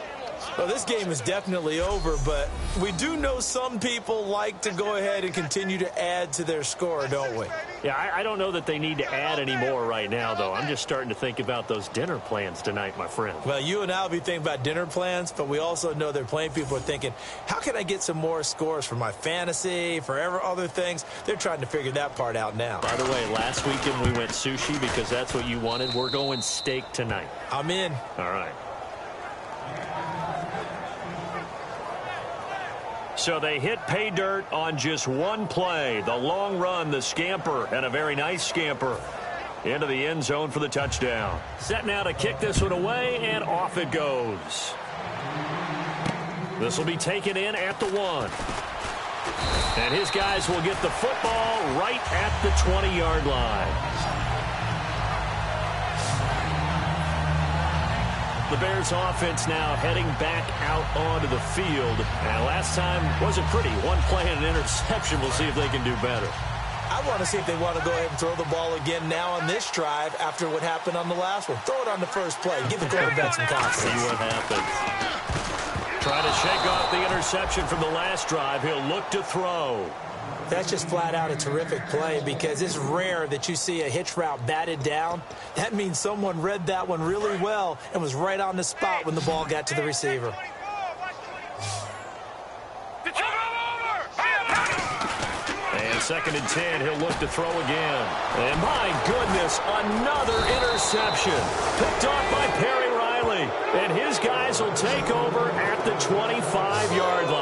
Well, this game is definitely over, but we do know some people like to go ahead and continue to add to their score, don't we? Yeah, I don't know that they need to add any more right now, though. I'm just starting to think about those dinner plans tonight, my friend. Well, you and I will be thinking about dinner plans, but we also know they're playing people are thinking, how can I get some more scores for my fantasy, for other things? They're trying to figure that part out now. By the way, last weekend we went sushi because that's what you wanted. We're going steak tonight. I'm in. All right. So they hit pay dirt on just one play. The long run, the scamper, and a very nice scamper into the end zone for the touchdown. Set now to kick this one away, and off it goes. This will be taken in at the 1. And his guys will get the football right at the 20-yard line. The Bears offense now heading back out onto the field. And last time wasn't pretty. One play and an interception. We'll see if they can do better. I want to see if they want to go ahead and throw the ball again now on this drive after what happened on the last one. Throw it on the first play. Give the quarterback some confidence. See what happens. Trying to shake off the interception from the last drive. He'll look to throw. That's just flat out a terrific play because it's rare that you see a hitch route batted down. That means someone read that one really well and was right on the spot when the ball got to the receiver. And 2nd and 10, he'll look to throw again. And my goodness, another interception. Picked off by Perry Riley. And his guys will take over at the 25-yard line.